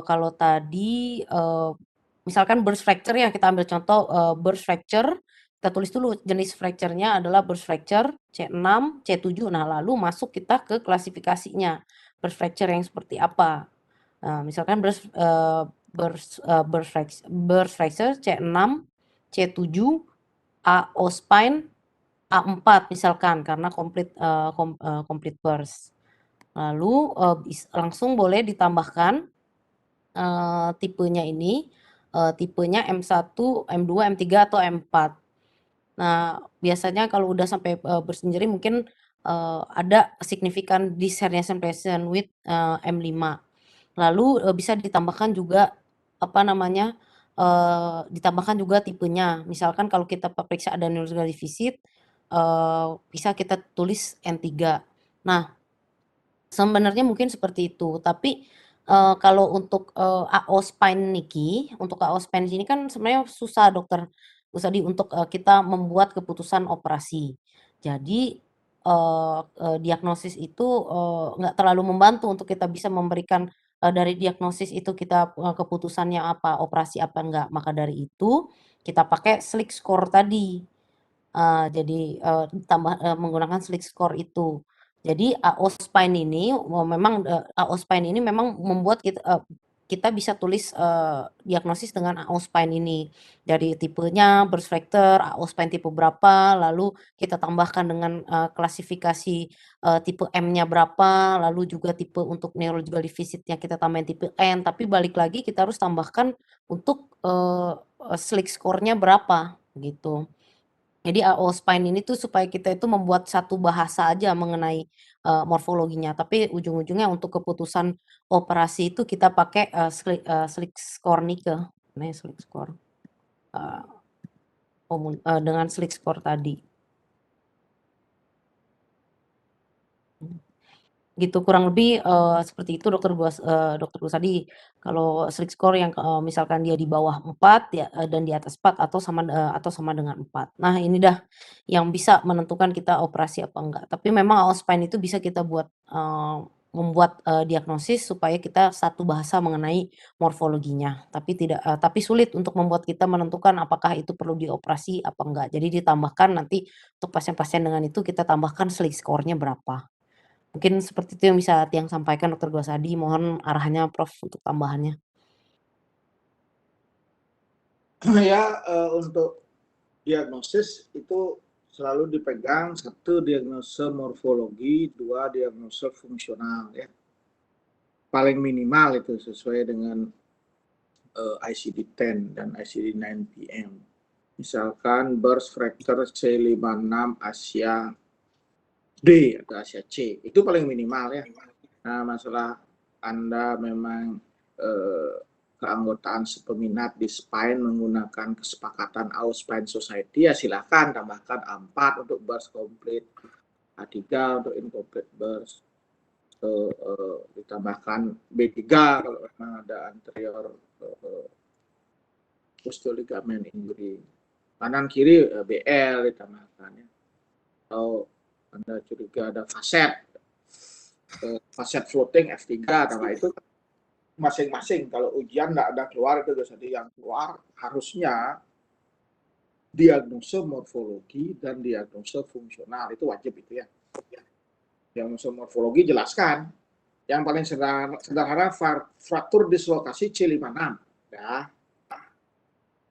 kalau tadi, misalkan burst fracture ya, kita ambil contoh, burst fracture, kita tulis dulu jenis fracture-nya adalah burst fracture, C6, C7, nah lalu masuk kita ke klasifikasinya, burst fracture yang seperti apa. Nah, misalkan burst fracture C6, C7, AO spine, A4 misalkan karena complete burst. Lalu, langsung boleh ditambahkan, tipenya ini, tipenya M1, M2, M3, atau M4. Nah, biasanya kalau udah sampai, bersenjeri mungkin, ada signifikan discernition patient with, M5. Lalu, bisa ditambahkan juga, apa namanya, ditambahkan juga tipenya. Misalkan kalau kita periksa ada neurological deficit, bisa kita tulis N3. Nah, sebenarnya mungkin seperti itu, tapi, kalau untuk, AO spine niki, untuk AO spine ini kan sebenarnya susah Dokter Kusadi untuk, kita membuat keputusan operasi. Jadi, diagnosis itu, nggak terlalu membantu untuk kita bisa memberikan, dari diagnosis itu kita, keputusannya apa, operasi apa enggak. Maka dari itu, kita pakai SLIC score tadi. Jadi, menggunakan SLIC score itu. Jadi AO spine ini memang, AO spine ini memang membuat kita bisa tulis, diagnosis dengan AO spine ini. Dari tipenya, burst fracture, AO spine tipe berapa, lalu kita tambahkan dengan, klasifikasi, tipe M-nya berapa, lalu juga tipe untuk neurological deficit-nya kita tambahin tipe N, tapi balik lagi kita harus tambahkan untuk, SLIC score-nya berapa, gitu. Jadi AO spine ini tuh supaya kita itu membuat satu bahasa aja mengenai, morfologinya, tapi ujung-ujungnya untuk keputusan operasi itu kita pakai, SLIC score nike, namanya SLIC score, eee, dengan SLIC score tadi. Gitu kurang lebih, seperti itu Dokter Gusadi. Kalau SLIC score yang, misalkan dia di bawah 4 ya, dan di atas 4 atau sama dengan 4. Nah ini dah yang bisa menentukan kita operasi apa enggak. Tapi memang AO spine itu bisa kita buat, membuat, diagnosis supaya kita satu bahasa mengenai morfologinya. Tapi sulit untuk membuat kita menentukan apakah itu perlu dioperasi apa enggak. Jadi ditambahkan nanti untuk pasien-pasien dengan itu kita tambahkan SLIC score-nya berapa. Mungkin seperti itu yang bisa Tiang sampaikan Dokter Gwasadi, mohon arahannya Prof untuk tambahannya. Ya, untuk diagnosis itu selalu dipegang, satu diagnosa morfologi, dua diagnosa fungsional ya. Paling minimal itu sesuai dengan ICD-10 dan ICD-9 PM. Misalkan burst fracture C56 Asia D atau Asia C, itu paling minimal ya. Nah, masalah Anda memang keanggotaan sepeminat di spine menggunakan kesepakatan AO Spine Society, ya silakan tambahkan A4 untuk burst complete, A3 untuk incomplete burst, ditambahkan B3 kalau memang ada anterior posterior ligament injury, kanan kiri BL ditambahkan ya. Atau Anda curiga ada facet Facet floating F3, karena itu masing-masing kalau ujian nggak ada keluar itu. Jadi yang keluar harusnya diagnosa morfologi dan diagnosa fungsional, itu wajib itu ya. Diagnosa morfologi jelaskan yang paling sederhana fraktur dislokasi C56 ya,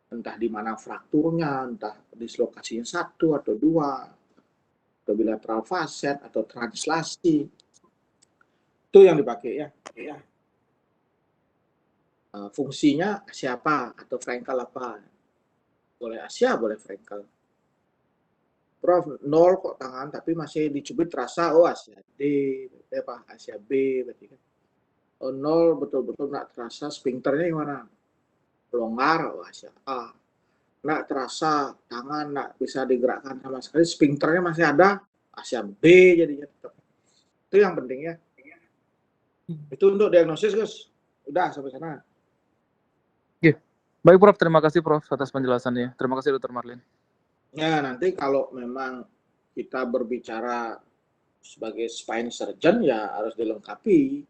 entah di mana frakturnya, entah dislokasinya 1 atau 2 atau bilateral facet atau translasi, itu yang dipakai ya. Fungsinya siapa atau Frankel apa, boleh Asia boleh Frankel. Prof 0 kok tangan tapi masih dicubit terasa, oh Asia D, apa Asia B berarti kan. Oh 0 betul-betul nggak terasa sphincternya gimana, longgar, oh Asia A. Nggak terasa tangan nggak bisa digerakkan sama sekali, sphincternya masih ada, Asia B jadinya tetap. Itu yang penting ya. Itu untuk diagnosis guys. Udah sampai sana. Baik Prof, terima kasih Prof atas penjelasannya. Terima kasih Dr. Marlin. Ya, nanti kalau memang kita berbicara sebagai spine surgeon ya harus dilengkapi.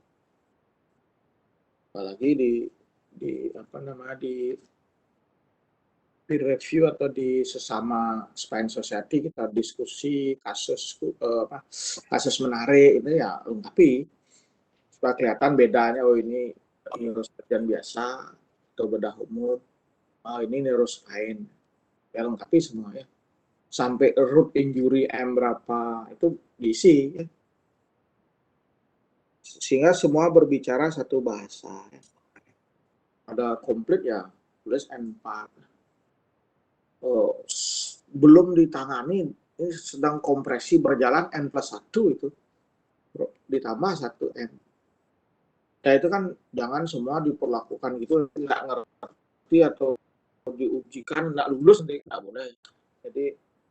Apalagi di review atau di sesama spine society kita diskusi kasus menarik itu ya lengkapi supaya kelihatan bedanya, oh ini neurosurgeon biasa atau bedah umum, oh ini neurospine, ya lengkapi semua ya, sampai root injury M berapa itu diisi ya. Sehingga semua berbicara satu bahasa ya. Ada komplit ya tulis N4. Oh, belum ditangani, ini sedang kompresi berjalan N+1 itu ditambah 1 N. Ya itu kan jangan semua diperlakukan gitu, nggak ngerti atau diujikan nggak lulus nanti nggak boleh. Jadi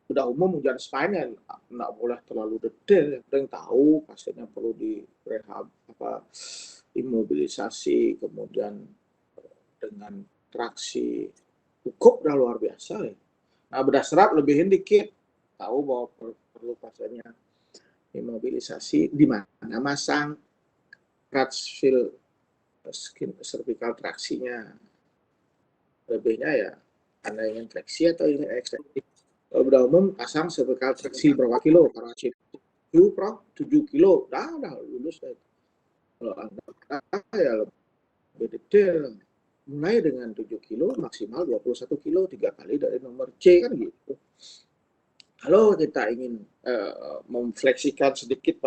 udah umum ujian spine ya nggak boleh terlalu detail, yang tahu pasiennya perlu direhab imobilisasi, kemudian dengan traksi cukup udah luar biasa ya. Nah bedah serat lebihin dikit, tahu bahwa perlu pasiennya imobilisasi, di mana masang Crutchfield cervical traksinya, lebihnya ya Anda ingin fleksi atau ingin ekstensi. Kalau udah umum pasang cervical traksi berapa kilo, karena 7 kilo, udah lulus. Kalau Anda ya lebih detail, mulai dengan 7 kilo maksimal 21 kilo 3 kali dari nomor C kan gitu. Kalau kita ingin memfleksikan sedikit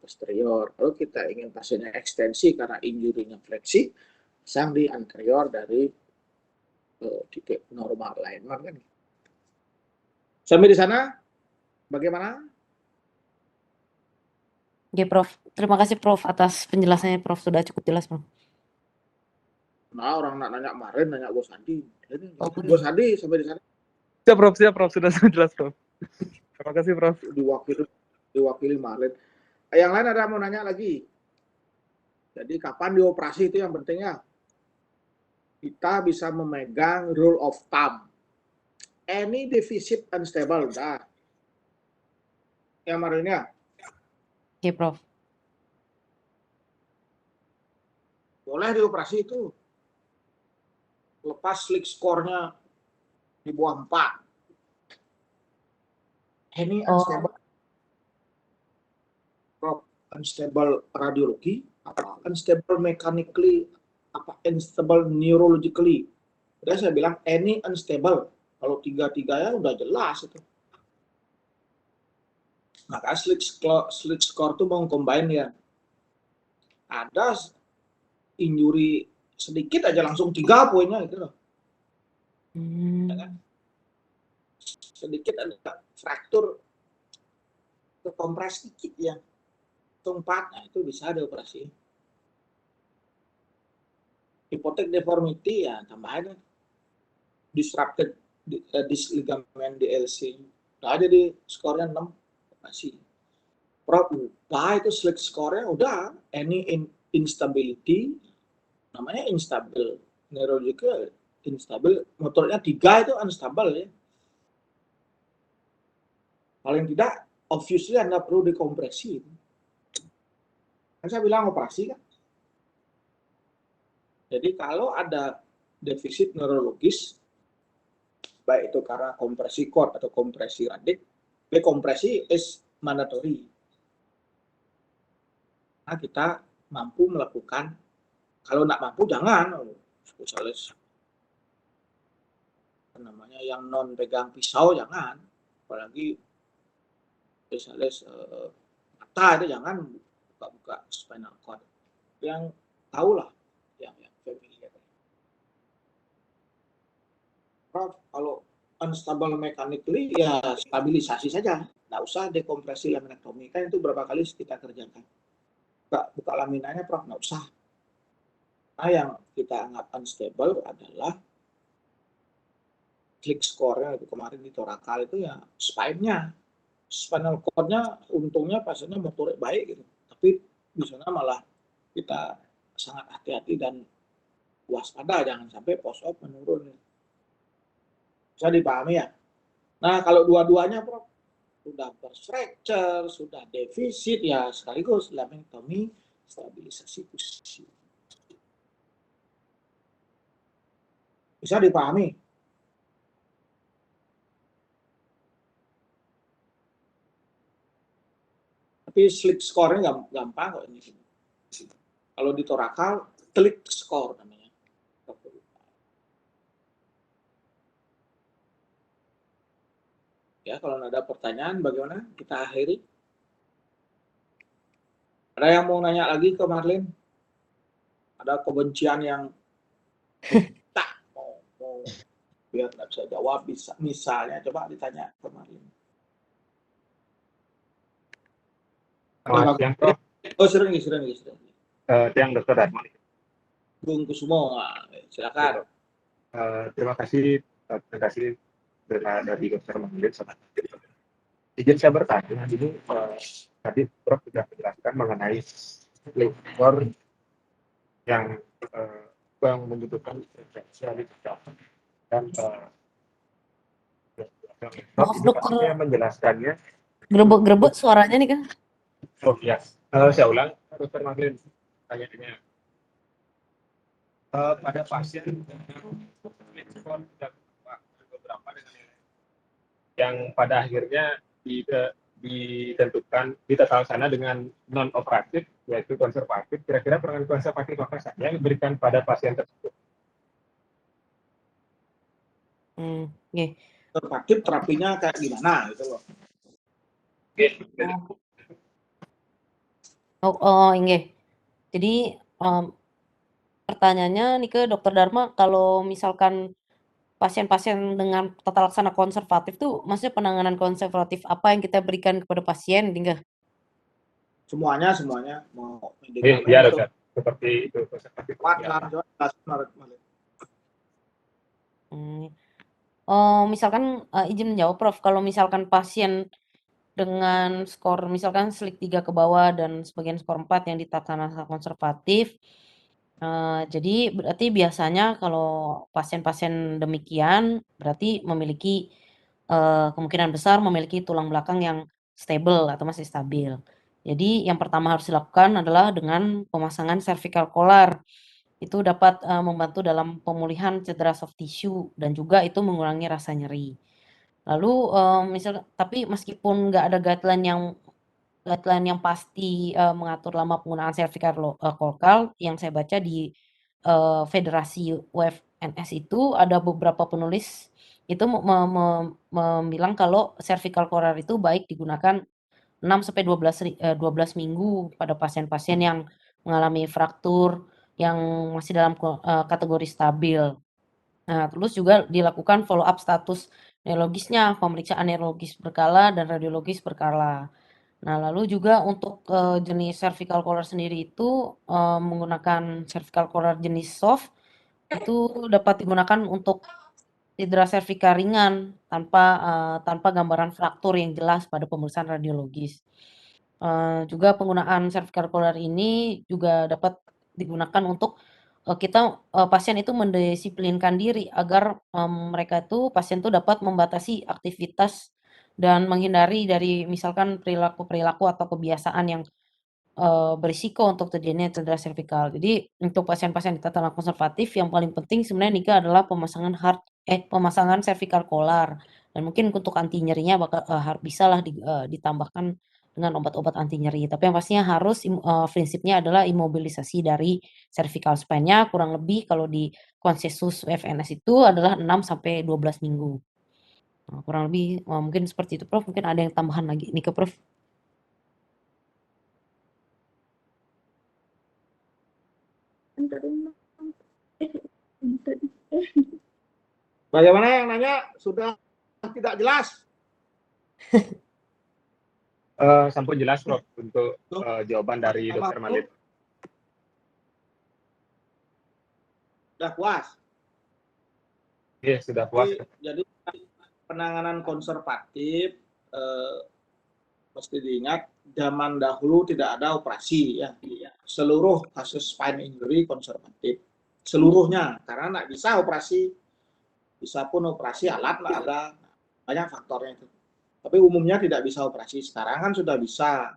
posterior, kalau kita ingin pasiennya ekstensi karena injurinya fleksi, pasang di anterior dari titik normal alignment kan. Sampai di sana bagaimana? Ya Prof, terima kasih Prof atas penjelasannya Prof, sudah cukup jelas Prof. Nah orang nanya kemarin, nanya Bos Adi. Oh, Bos Adi sampai di sana. Siap Prof, sudah jelas Prof. Terima kasih Prof. Diwakili Marlin. Yang lain ada mau nanya lagi? Jadi kapan dioperasi itu yang pentingnya. Kita bisa memegang rule of thumb. Any deficit unstable, udah. Yang Marlinnya. Oke Prof. Boleh dioperasi itu. Lepas slick score-nya di bawah 4. Any unstable. Unstable radiologi, apa unstable mechanically, apa unstable neurologically. Udah saya bilang any unstable. Kalau 3-3 ya udah jelas itu. Maka slick score itu mau combine ya. Ada injury sedikit aja langsung 3 poinnya gitu loh. Sedikit ada fraktur terkompres sedikit ya. 4, nah itu bisa dioperasi. Hypothetic deformity ya tambahan disrupted disc ligament DLC. Udah ada di skornya 6 operasi. Itu slick skornya udah any instability, namanya instabil, neurological instabil, motornya 3 itu unstable ya. Paling tidak obviously Anda perlu dekompresi. Kan saya bilang operasi kan. Jadi kalau ada defisit neurologis, baik itu karena kompresi cord atau kompresi radik, dekompresi is mandatory. Nah, kita mampu melakukan, kalau nggak mampu jangan, spesialis namanya yang non pegang pisau jangan, apalagi spesialis mata itu jangan buka-buka spinal cord. Yang tahu lah, yang familiar. Kalau unstable mechanically ya stabilisasi saja, nggak usah dekompresi laminektomi, kan itu berapa kali kita kerjakan. Buka laminanya Prof, nggak usah. Nah, yang kita anggap unstable adalah click score-nya itu kemarin di torakal itu ya spine-nya, spinal cord-nya untungnya pasiennya motorik baik gitu, tapi di sana malah kita sangat hati-hati dan waspada jangan sampai post-op menurun. Bisa dipahami ya? Nah, kalau dua-duanya Prof, sudah berfracture, sudah defisit, ya sekaligus laminektomi stabilisasi posisi. Bisa dipahami? Tapi sleep score-nya gampang kok ini. Kalau di torakal, click score namanya. Ya, kalau ada pertanyaan, bagaimana kita akhiri? Ada yang mau nanya lagi ke Marlin? Ada kebencian yang tak mau biar nggak bisa jawab, bisa misalnya coba ditanya ke Marlin. Selamat siang, Prof. Oh, sering. Siang, Dr. Darma. Bung Kusumo, silakan. Terima kasih dari Dr. Marlin. Izin saya bertanya, ini tadi Prof sudah menjelaskan mengenai sleep score yang membutuhkan spesialitas dan Maaf, ini Dokter. pastinya menjelaskannya. Grebek suaranya nih kan. Oh ya, saya ulang, Dr. Marlin, tanya-tanya. Pada pasien beberapa yang pada akhirnya ditentukan ditata laksana dengan non operatif yaitu konservatif, kira-kira penanganan konservatif apa saja yang diberikan pada pasien tersebut? Okay. Konservatif terapinya kayak gimana gitu loh. Inge. Jadi pertanyaannya nih ke Dokter Dharma, kalau misalkan pasien-pasien dengan tata laksana konservatif tuh, maksudnya penanganan konservatif apa yang kita berikan kepada pasien, Dingga? Semuanya mau Iya, Dokter. Seperti itu konservatif. Misalkan izin menjawab Prof, kalau misalkan pasien dengan skor misalkan SLIC 3 ke bawah dan sebagian skor 4 yang ditata laksana konservatif, jadi berarti biasanya kalau pasien-pasien demikian berarti memiliki kemungkinan besar memiliki tulang belakang yang stable atau masih stabil. Jadi yang pertama harus dilakukan adalah dengan pemasangan cervical collar. Itu dapat membantu dalam pemulihan cedera soft tissue dan juga itu mengurangi rasa nyeri. Lalu tapi meskipun nggak ada guideline yang pasti mengatur lama penggunaan cervical collar, yang saya baca di Federasi UFNS itu ada beberapa penulis itu bilang kalau cervical collar itu baik digunakan 6-12 minggu pada pasien-pasien yang mengalami fraktur yang masih dalam kategori stabil. Nah, terus juga dilakukan follow up status neurologisnya, pemeriksaan neurologis berkala dan radiologis berkala. Nah, lalu juga untuk jenis cervical collar sendiri itu menggunakan cervical collar jenis soft itu dapat digunakan untuk cedera cervical ringan tanpa gambaran fraktur yang jelas pada pemeriksaan radiologis. Juga penggunaan cervical collar ini juga dapat digunakan untuk pasien itu mendisiplinkan diri agar mereka itu pasien itu dapat membatasi aktivitas dan menghindari dari misalkan perilaku-perilaku atau kebiasaan yang berisiko untuk terjadinya cedera servikal. Jadi untuk pasien-pasien di tatanan konservatif yang paling penting sebenarnya Nika adalah pemasangan cervical collar, dan mungkin untuk anti nyerinya bisalah ditambahkan dengan obat-obat anti nyeri. Tapi yang pastinya harus prinsipnya adalah imobilisasi dari cervical spine-nya kurang lebih kalau di konsensus FNS itu adalah 6 sampai 12 minggu. Nah, kurang lebih mungkin seperti itu Prof. Mungkin ada yang tambahan lagi nih ke Prof? Bagaimana yang nanya sudah tidak jelas? Sampun jelas Prof untuk jawaban dari Dr. Marlin. Sudah puas? Iya, sudah puas. Jadi penanganan konservatif mesti diingat zaman dahulu tidak ada operasi ya. Seluruh kasus spine injury konservatif seluruhnya, karena nggak bisa operasi, bisa pun operasi alat nggak ada, banyak faktornya itu. Tapi umumnya tidak bisa operasi. Sekarang kan sudah bisa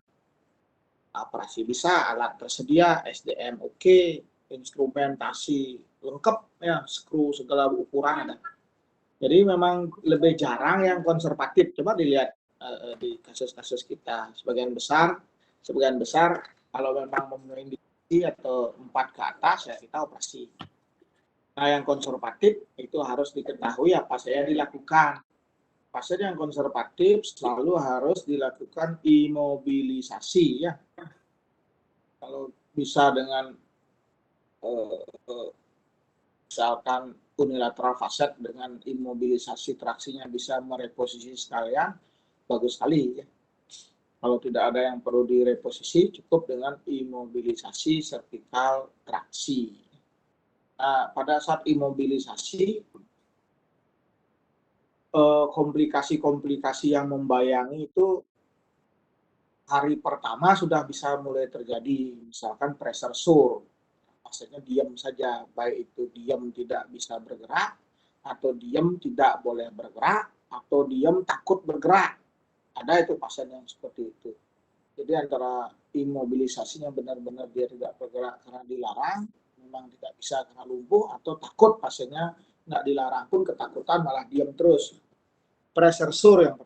operasi, bisa alat tersedia, SDM oke, instrumentasi lengkap ya, skru segala ukuran ada. Jadi memang lebih jarang yang konservatif. Coba dilihat di kasus-kasus kita, sebagian besar kalau memang memenuhi indikasi atau 4 ke atas ya kita operasi. Nah yang konservatif itu harus diketahui apa saja dilakukan. Pasien yang konservatif selalu harus dilakukan imobilisasi ya. Kalau bisa dengan misalkan unilateral facet dengan imobilisasi traksinya bisa mereposisi sekalian, bagus sekali ya. Kalau tidak ada yang perlu direposisi, cukup dengan imobilisasi cervical traksi. Nah, pada saat imobilisasi, komplikasi-komplikasi yang membayangi itu hari pertama sudah bisa mulai terjadi, misalkan pressure sore. Maksudnya diam saja, baik itu diam tidak bisa bergerak, atau diam tidak boleh bergerak, atau diam takut bergerak. Ada itu pasien yang seperti itu. Jadi antara imobilisasinya benar-benar dia tidak bergerak karena dilarang, memang tidak bisa karena lumpuh, atau takut pasiennya nggak dilarang pun ketakutan malah diam terus. Pressure sore yang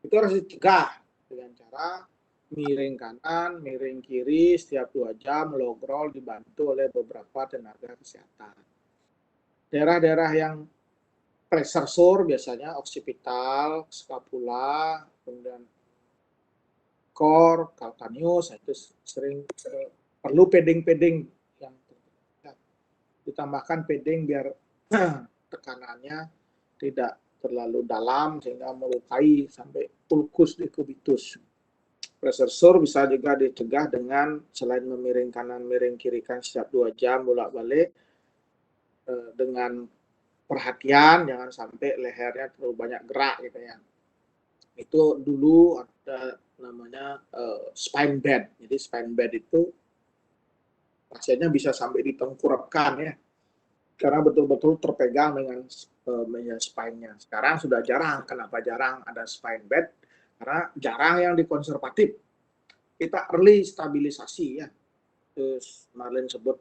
itu harus dicegah dengan cara miring kanan, miring kiri setiap 2 jam, logrol dibantu oleh beberapa tenaga kesehatan. Daerah-daerah yang pressure sore biasanya occipital, scapula, kemudian core, calcaneus, itu sering perlu padding yang ditambahkan padding biar tekanannya tidak terlalu dalam sehingga melukai sampai ulcus decubitus. Pressure sore bisa juga dicegah dengan selain memiring kanan, miring kiri kan setiap 2 jam bolak-balik dengan perhatian, jangan sampai lehernya terlalu banyak gerak gitu ya. Itu dulu ada namanya spine bed. Jadi spine bed itu pasiennya bisa sampai ditengkurapkan ya, karena betul-betul terpegang dengan spine-nya. Sekarang sudah jarang. Kenapa jarang ada spine bed? Karena jarang yang dikonservatif. Kita early stabilisasi ya. Terus Marlin sebut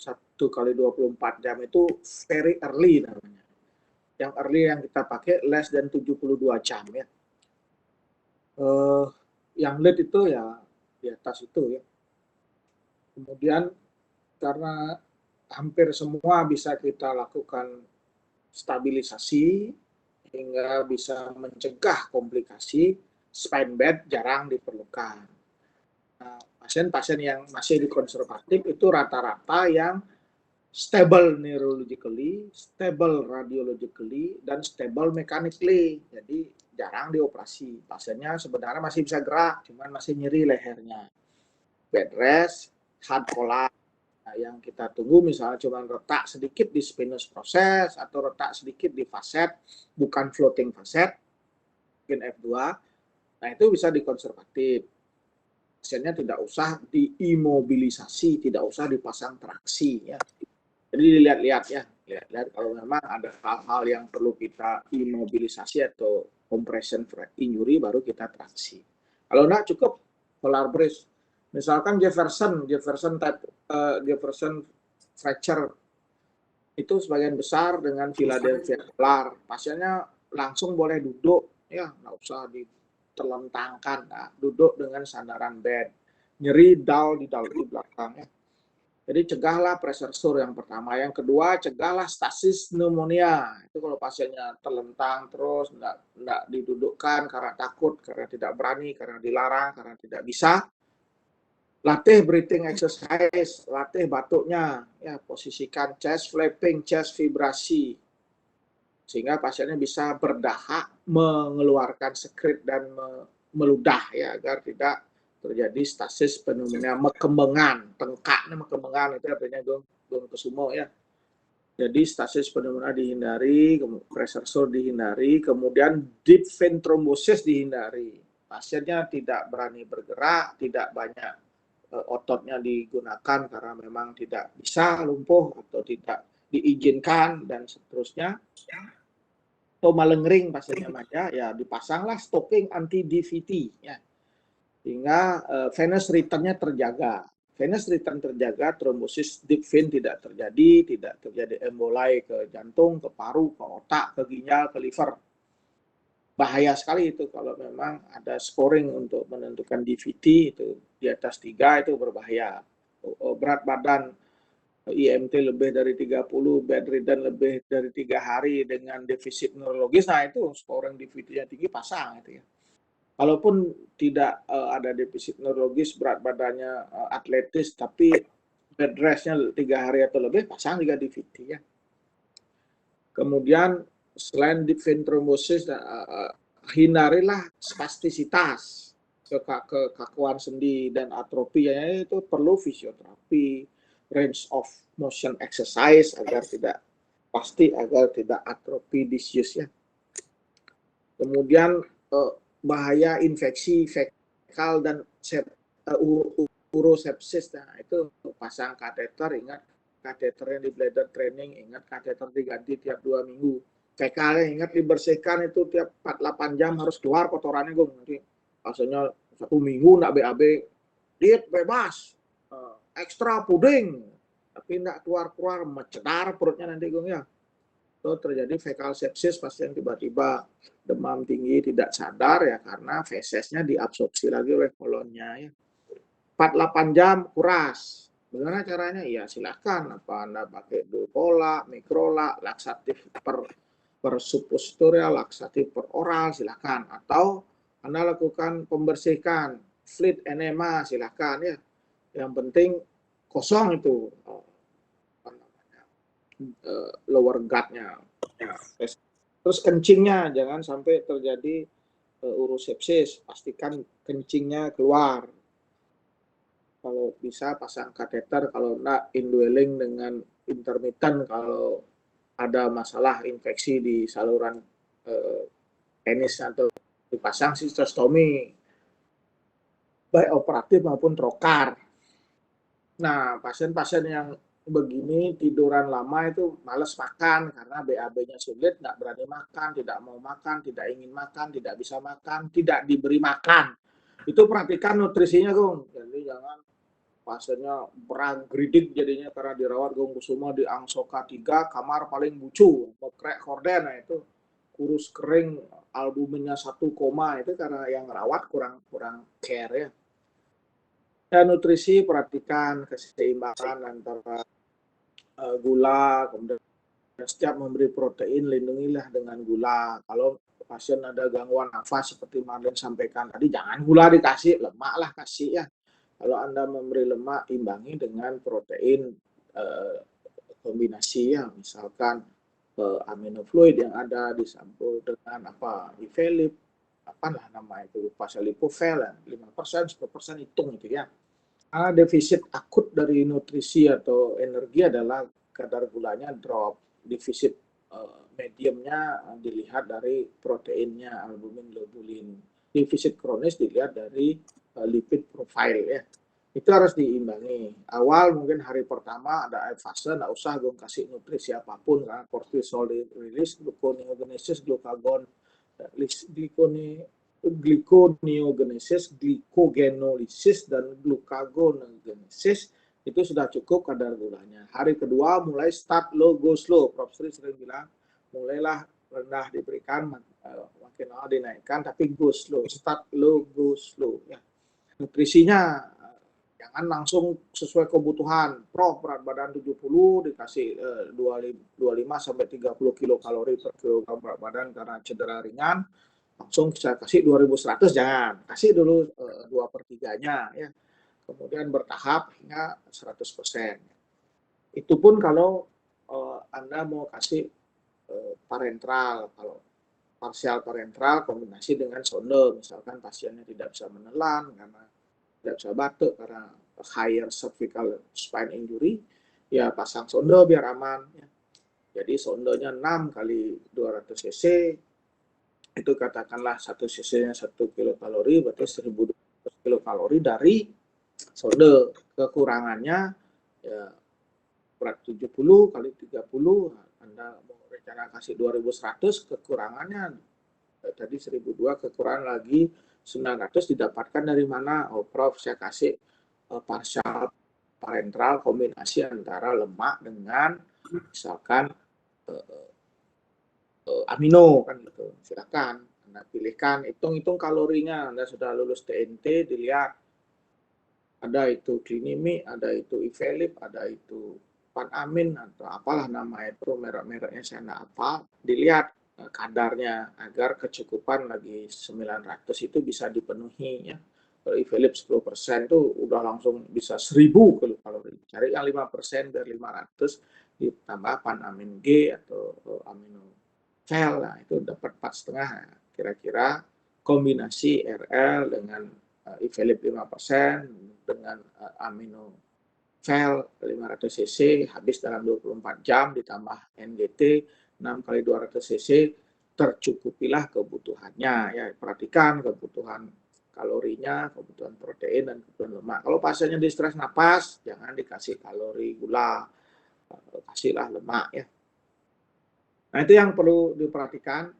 1x24 jam itu very early namanya. Yang early yang kita pakai less than 72 jam ya. Yang late itu ya di atas itu ya. Kemudian karena hampir semua bisa kita lakukan stabilisasi hingga bisa mencegah komplikasi, spine bed jarang diperlukan. Nah, pasien-pasien yang masih di konservatif itu rata-rata yang stable neurologically, stable radiologically, dan stable mechanically. Jadi jarang dioperasi. Pasiennya sebenarnya masih bisa gerak, cuman masih nyeri lehernya. Bed rest, hard collar. Nah, yang kita tunggu misalnya cuma retak sedikit di spinous process atau retak sedikit di facet, bukan floating facet, mungkin F2. Nah, itu bisa dikonservatif. Pasiennya tidak usah diimobilisasi, tidak usah dipasang traksi ya. Jadi dilihat-lihat ya, lihat-lihat kalau memang ada hal-hal yang perlu kita imobilisasi atau compression injury baru kita traksi. Kalau enggak cukup polar brace. Misalkan Jefferson fracture itu sebagian besar dengan Philadelphia polar, pasiennya langsung boleh duduk, ya nggak usah ditelentangkan, nah, duduk dengan sandaran bed, nyeri dull di belakang. Ya. Jadi cegahlah pressure sore yang pertama. Yang kedua, cegahlah stasis pneumonia. Itu kalau pasiennya terlentang terus, nggak didudukkan karena takut, karena tidak berani, karena dilarang, karena tidak bisa. Latih breathing exercise, latih batuknya, ya posisikan chest flapping, chest vibrasi, sehingga pasiennya bisa berdahak, mengeluarkan sekret dan meludah, ya agar tidak terjadi stasis pneumonia mekemengan, tengkaknya mekemengan, itu artinya gung kesumo ya. Jadi stasis pneumonia dihindari, pressure sore dihindari, kemudian deep vein thrombosis dihindari. Pasiennya tidak berani bergerak, tidak banyak ototnya digunakan karena memang tidak bisa, lumpuh atau tidak diizinkan dan seterusnya. Atau malengering pasiennya manja, ya dipasanglah stocking anti DVT ya. Sehingga venous return-nya terjaga. Venous return terjaga, trombosis deep vein tidak terjadi embolai ke jantung, ke paru, ke otak, ke ginjal, ke liver. Bahaya sekali itu kalau memang ada scoring untuk menentukan DVT itu di atas 3 itu berbahaya. Berat badan IMT lebih dari 30, bedridden lebih dari 3 hari dengan defisit neurologis, nah itu scoring DVT-nya tinggi, pasang itu ya. Kalaupun tidak ada defisit neurologis, berat badannya atletis, tapi bed rest-nya 3 hari atau lebih, pasang juga DVT ya. Kemudian selain deep vein thrombosis, hindarilah spastisitas, kekakuan sendi dan atrofi, ya itu perlu fisioterapi, range of motion exercise agar tidak atrofi disuse ya. Kemudian bahaya infeksi fekal dan urosepsis, nah itu pasang kateter, ingat kateternya di bladder training, ingat kateter diganti tiap 2 minggu. Fekalnya ingat dibersihkan itu tiap 4-8 jam harus keluar kotorannya, gue nanti maksudnya 1 minggu nggak BAB, diet bebas, ekstra puding, tapi nggak keluar mencedar perutnya nanti gue ya. Itu terjadi fekal sepsis, pasien tiba-tiba demam tinggi tidak sadar ya karena fesesnya diabsorpsi lagi oleh kolonnya ya. 4-8 jam kuras. Bagaimana caranya? Ya silahkan, apa Anda pakai Dulcola, Microla, laksatif per suppositorial, laksatif per oral, silahkan. Atau Anda lakukan pembersihan, fluid enema, silahkan ya. Yang penting kosong itu lower gut-nya. Ya. Terus kencingnya, jangan sampai terjadi urosepsis, pastikan kencingnya keluar. Kalau bisa pasang kateter, kalau enggak indwelling dengan intermittent kalau ada masalah infeksi di saluran penis atau dipasang sistostomi baik operatif maupun trokar. Nah, pasien-pasien yang begini tiduran lama itu males makan karena BAB-nya sulit, nggak berani makan, tidak mau makan, tidak ingin makan, tidak bisa makan, tidak diberi makan. Itu perhatikan nutrisinya, Gung. Jadi jangan pasiennya berang-geridik jadinya karena dirawat Gung Kusuma di Angsoka 3, kamar paling bucu, mekrek korden, nah itu kurus kering, albuminnya 1, itu karena yang rawat kurang care ya. Dan nutrisi perhatikan keseimbangan antara gula, kemudian setiap memberi protein lindungilah dengan gula. Kalau pasien ada gangguan nafas seperti Marlin sampaikan tadi, jangan gula dikasih, lemak lah kasih ya. Kalau Anda memberi lemak, imbangi dengan protein kombinasi ya, misalkan aminofluid yang ada disampul dengan Ivelip, apalah nama itu, Pasalipovel, 5%, 10% hitung itu ya. Defisit akut dari nutrisi atau energi adalah kadar gulanya drop, defisit mediumnya dilihat dari proteinnya, albumin, globulin. Defisit kronis dilihat dari lipid profile ya. Itu harus diimbangi. Awal mungkin hari pertama ada fase, nggak usah gue kasih nutrisi apapun karena kortisol rilis, gluconeogenesis, glukagon glikoneogenesis, glikogenolysis, dan glucagoneogenesis itu sudah cukup kadar gulanya. Hari kedua mulai start low go slow. Prof. Sri sering bilang mulailah rendah diberikan, makin lama dinaikkan, tapi go slow, start low go slow. Ya. Nutrisinya jangan langsung sesuai kebutuhan. Prof, berat badan 70 dikasih 25 sampai 30 kilokalori per kilogram berat badan karena cedera ringan, langsung saya kasih 2100, jangan. Kasih dulu 2/3-nya ya. Kemudian bertahap hingga 100%. Itu pun kalau Anda mau kasih parenteral, kalau parsial parenteral kombinasi dengan sonde, misalkan pasiennya tidak bisa menelan karena tidak bisa batuk karena higher cervical spine injury, ya pasang sonde biar aman. Ya. Jadi sondenya 6 kali 200 cc, itu katakanlah 1 cc-nya 1 kilokalori, berarti 1200 kilokalori dari sonde. Kekurangannya ya berat 70 kali 30, Anda mau rencana kasih 2100, kekurangannya tadi 1002, kekurangan lagi 900 didapatkan dari mana? Oh, Prof, saya kasih partial parenteral kombinasi antara lemak dengan misalkan amino kan gitu. Silakan Anda pilihkan, hitung-hitung kalorinya. Anda sudah lulus TNT, dilihat ada itu Clinimi, ada itu Ivelip, ada itu Panamin atau apalah nama itu, merek-mereknya saya nggak hafal. Dilihat kadarnya agar kecukupan lagi 900 itu bisa dipenuhi ya. Kalau Ivelip 10% itu udah langsung bisa 1000 kilokalori. Cari yang 5% biar 500 ditambah Panamin G atau amino vel, nah itu dapat 4,5. Kira-kira kombinasi RL dengan Ivelip 5% dengan amino vel 500 cc habis dalam 24 jam ditambah NGT 6 kali 200 cc, tercukupilah kebutuhannya. Ya, perhatikan kebutuhan kalorinya, kebutuhan protein, dan kebutuhan lemak. Kalau pasiennya di stres napas, jangan dikasih kalori gula, kasihlah lemak ya. Nah, itu yang perlu diperhatikan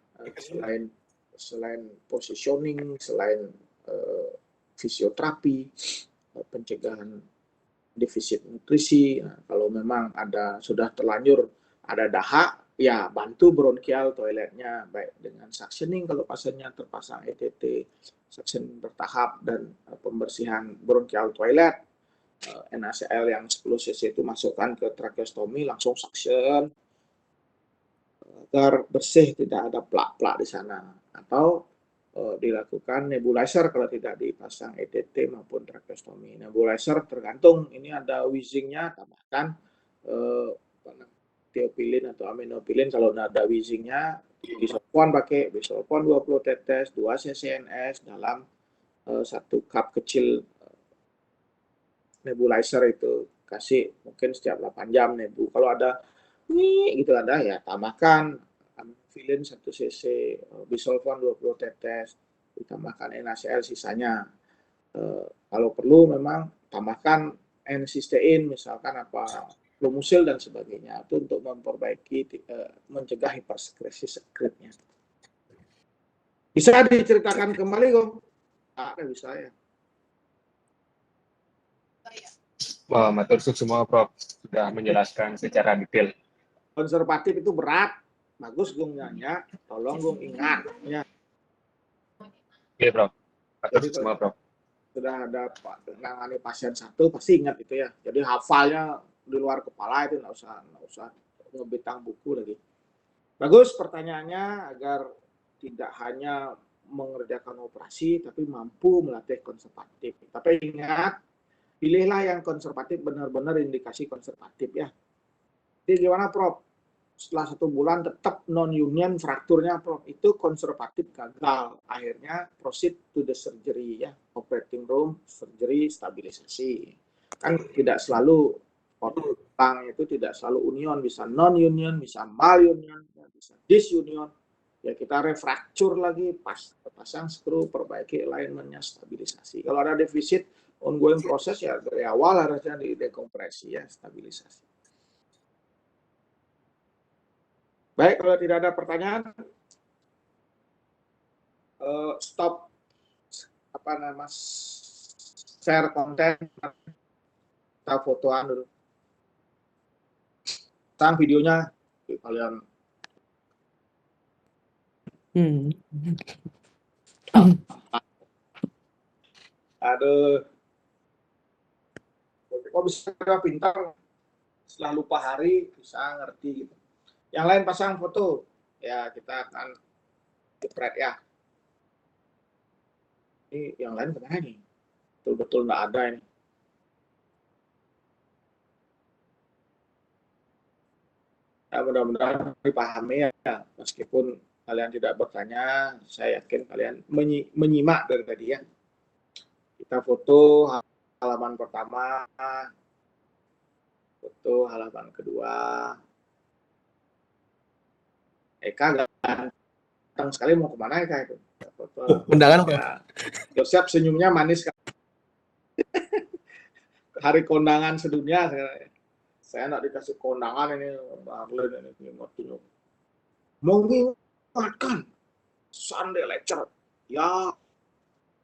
selain positioning, selain fisioterapi, pencegahan defisit nutrisi. Nah, kalau memang sudah terlanjur ada dahak, ya bantu bronkial toiletnya, baik dengan suctioning kalau pasiennya terpasang ETT, suction bertahap, dan pembersihan bronkial toilet. NaCl yang 10 cc itu masukkan ke tracheostomy, langsung suction agar bersih, tidak ada plak-plak di sana. Atau dilakukan nebulizer kalau tidak dipasang ETT maupun tracheostomy. Nebulizer tergantung, ini ada wheezingnya, tambahkan tiopilin atau aminopilin. Kalau ada wheezingnya, bisolfon pakai bisolfon 20 tetes, 2 ccns dalam 1 cup kecil nebulizer itu. Kasih mungkin setiap 8 jam nebu. Kalau ada gitu ada ya, tambahkan aminofilin 1 cc, bisolfon 20 tetes, ditambahkan NaCl sisanya. Kalau perlu memang tambahkan N-cysteine, misalkan Flumucil dan sebagainya, itu untuk memperbaiki, mencegah hipersekresi sekretnya. Bisa diceritakan kembali, Gong? Ada bisa ya. Wah, matur suwun semua Prof, sudah menjelaskan secara detail. Konservatif itu berat, bagus Gong nanya, tolong Gong ingat ya. Oke Prof, matur suwun semua Prof. Sudah ada menangani pasien satu pasti ingat itu ya. Jadi hafalnya di luar kepala itu nggak usah ngebitang buku lagi. Bagus pertanyaannya, agar tidak hanya mengerjakan operasi tapi mampu melatih konservatif. Tapi ingat, pilihlah yang konservatif, benar-benar indikasi konservatif ya. Jadi gimana Prof? Setelah 1 bulan tetap non-union frakturnya Prof, itu konservatif gagal, akhirnya proceed to the surgery ya, operating room, surgery, stabilisasi. Kan tidak selalu orang itu tidak selalu union, bisa non-union, bisa malunion, bisa disunion. Ya kita refraktur lagi, pasang skru, perbaiki alignmentnya, stabilisasi. Kalau ada defisit, ongoing proses ya dari awal harusnya didekompresi ya, stabilisasi. Baik, kalau tidak ada pertanyaan, stop share konten, kita fotoan dulu. Sekarang videonya kalian. Aduh, kok bisa pintar, setelah lupa hari bisa ngerti gitu. Yang lain pasang foto, ya kita akan jepret ya. Ini yang lain kemana nih? Betul-betul nggak ada ini. Ya, mudah-mudahan dipahami ya, meskipun kalian tidak bertanya, saya yakin kalian menyimak dari tadi ya. Kita foto halaman pertama, foto halaman kedua. Eka ganteng sekali, mau kemana Eka itu? Foto. Undangan Pak. Ya. Joseph senyumnya manis kan. Hari kondangan sedunia sekarang. Saya nak dikasih kondangan ini, Marlin ini mengingatkan Sunday lecture. Ya,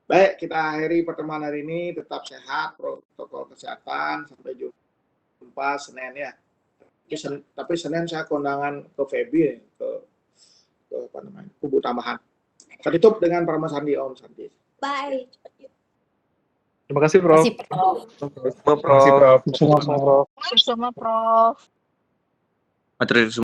baik, kita akhiri pertemuan hari ini. Tetap sehat, protokol kesehatan. Sampai jumpa Senin ya. Tapi Senin saya kondangan ke Feby, ke Kubu Tambahan. Saya tutup dengan Parma Sandi, Om Santi. Bye. Terima kasih, Prof. Terima kasih, Prof. Terima kasih, Prof. Semua, Prof. Sama Prof. Materi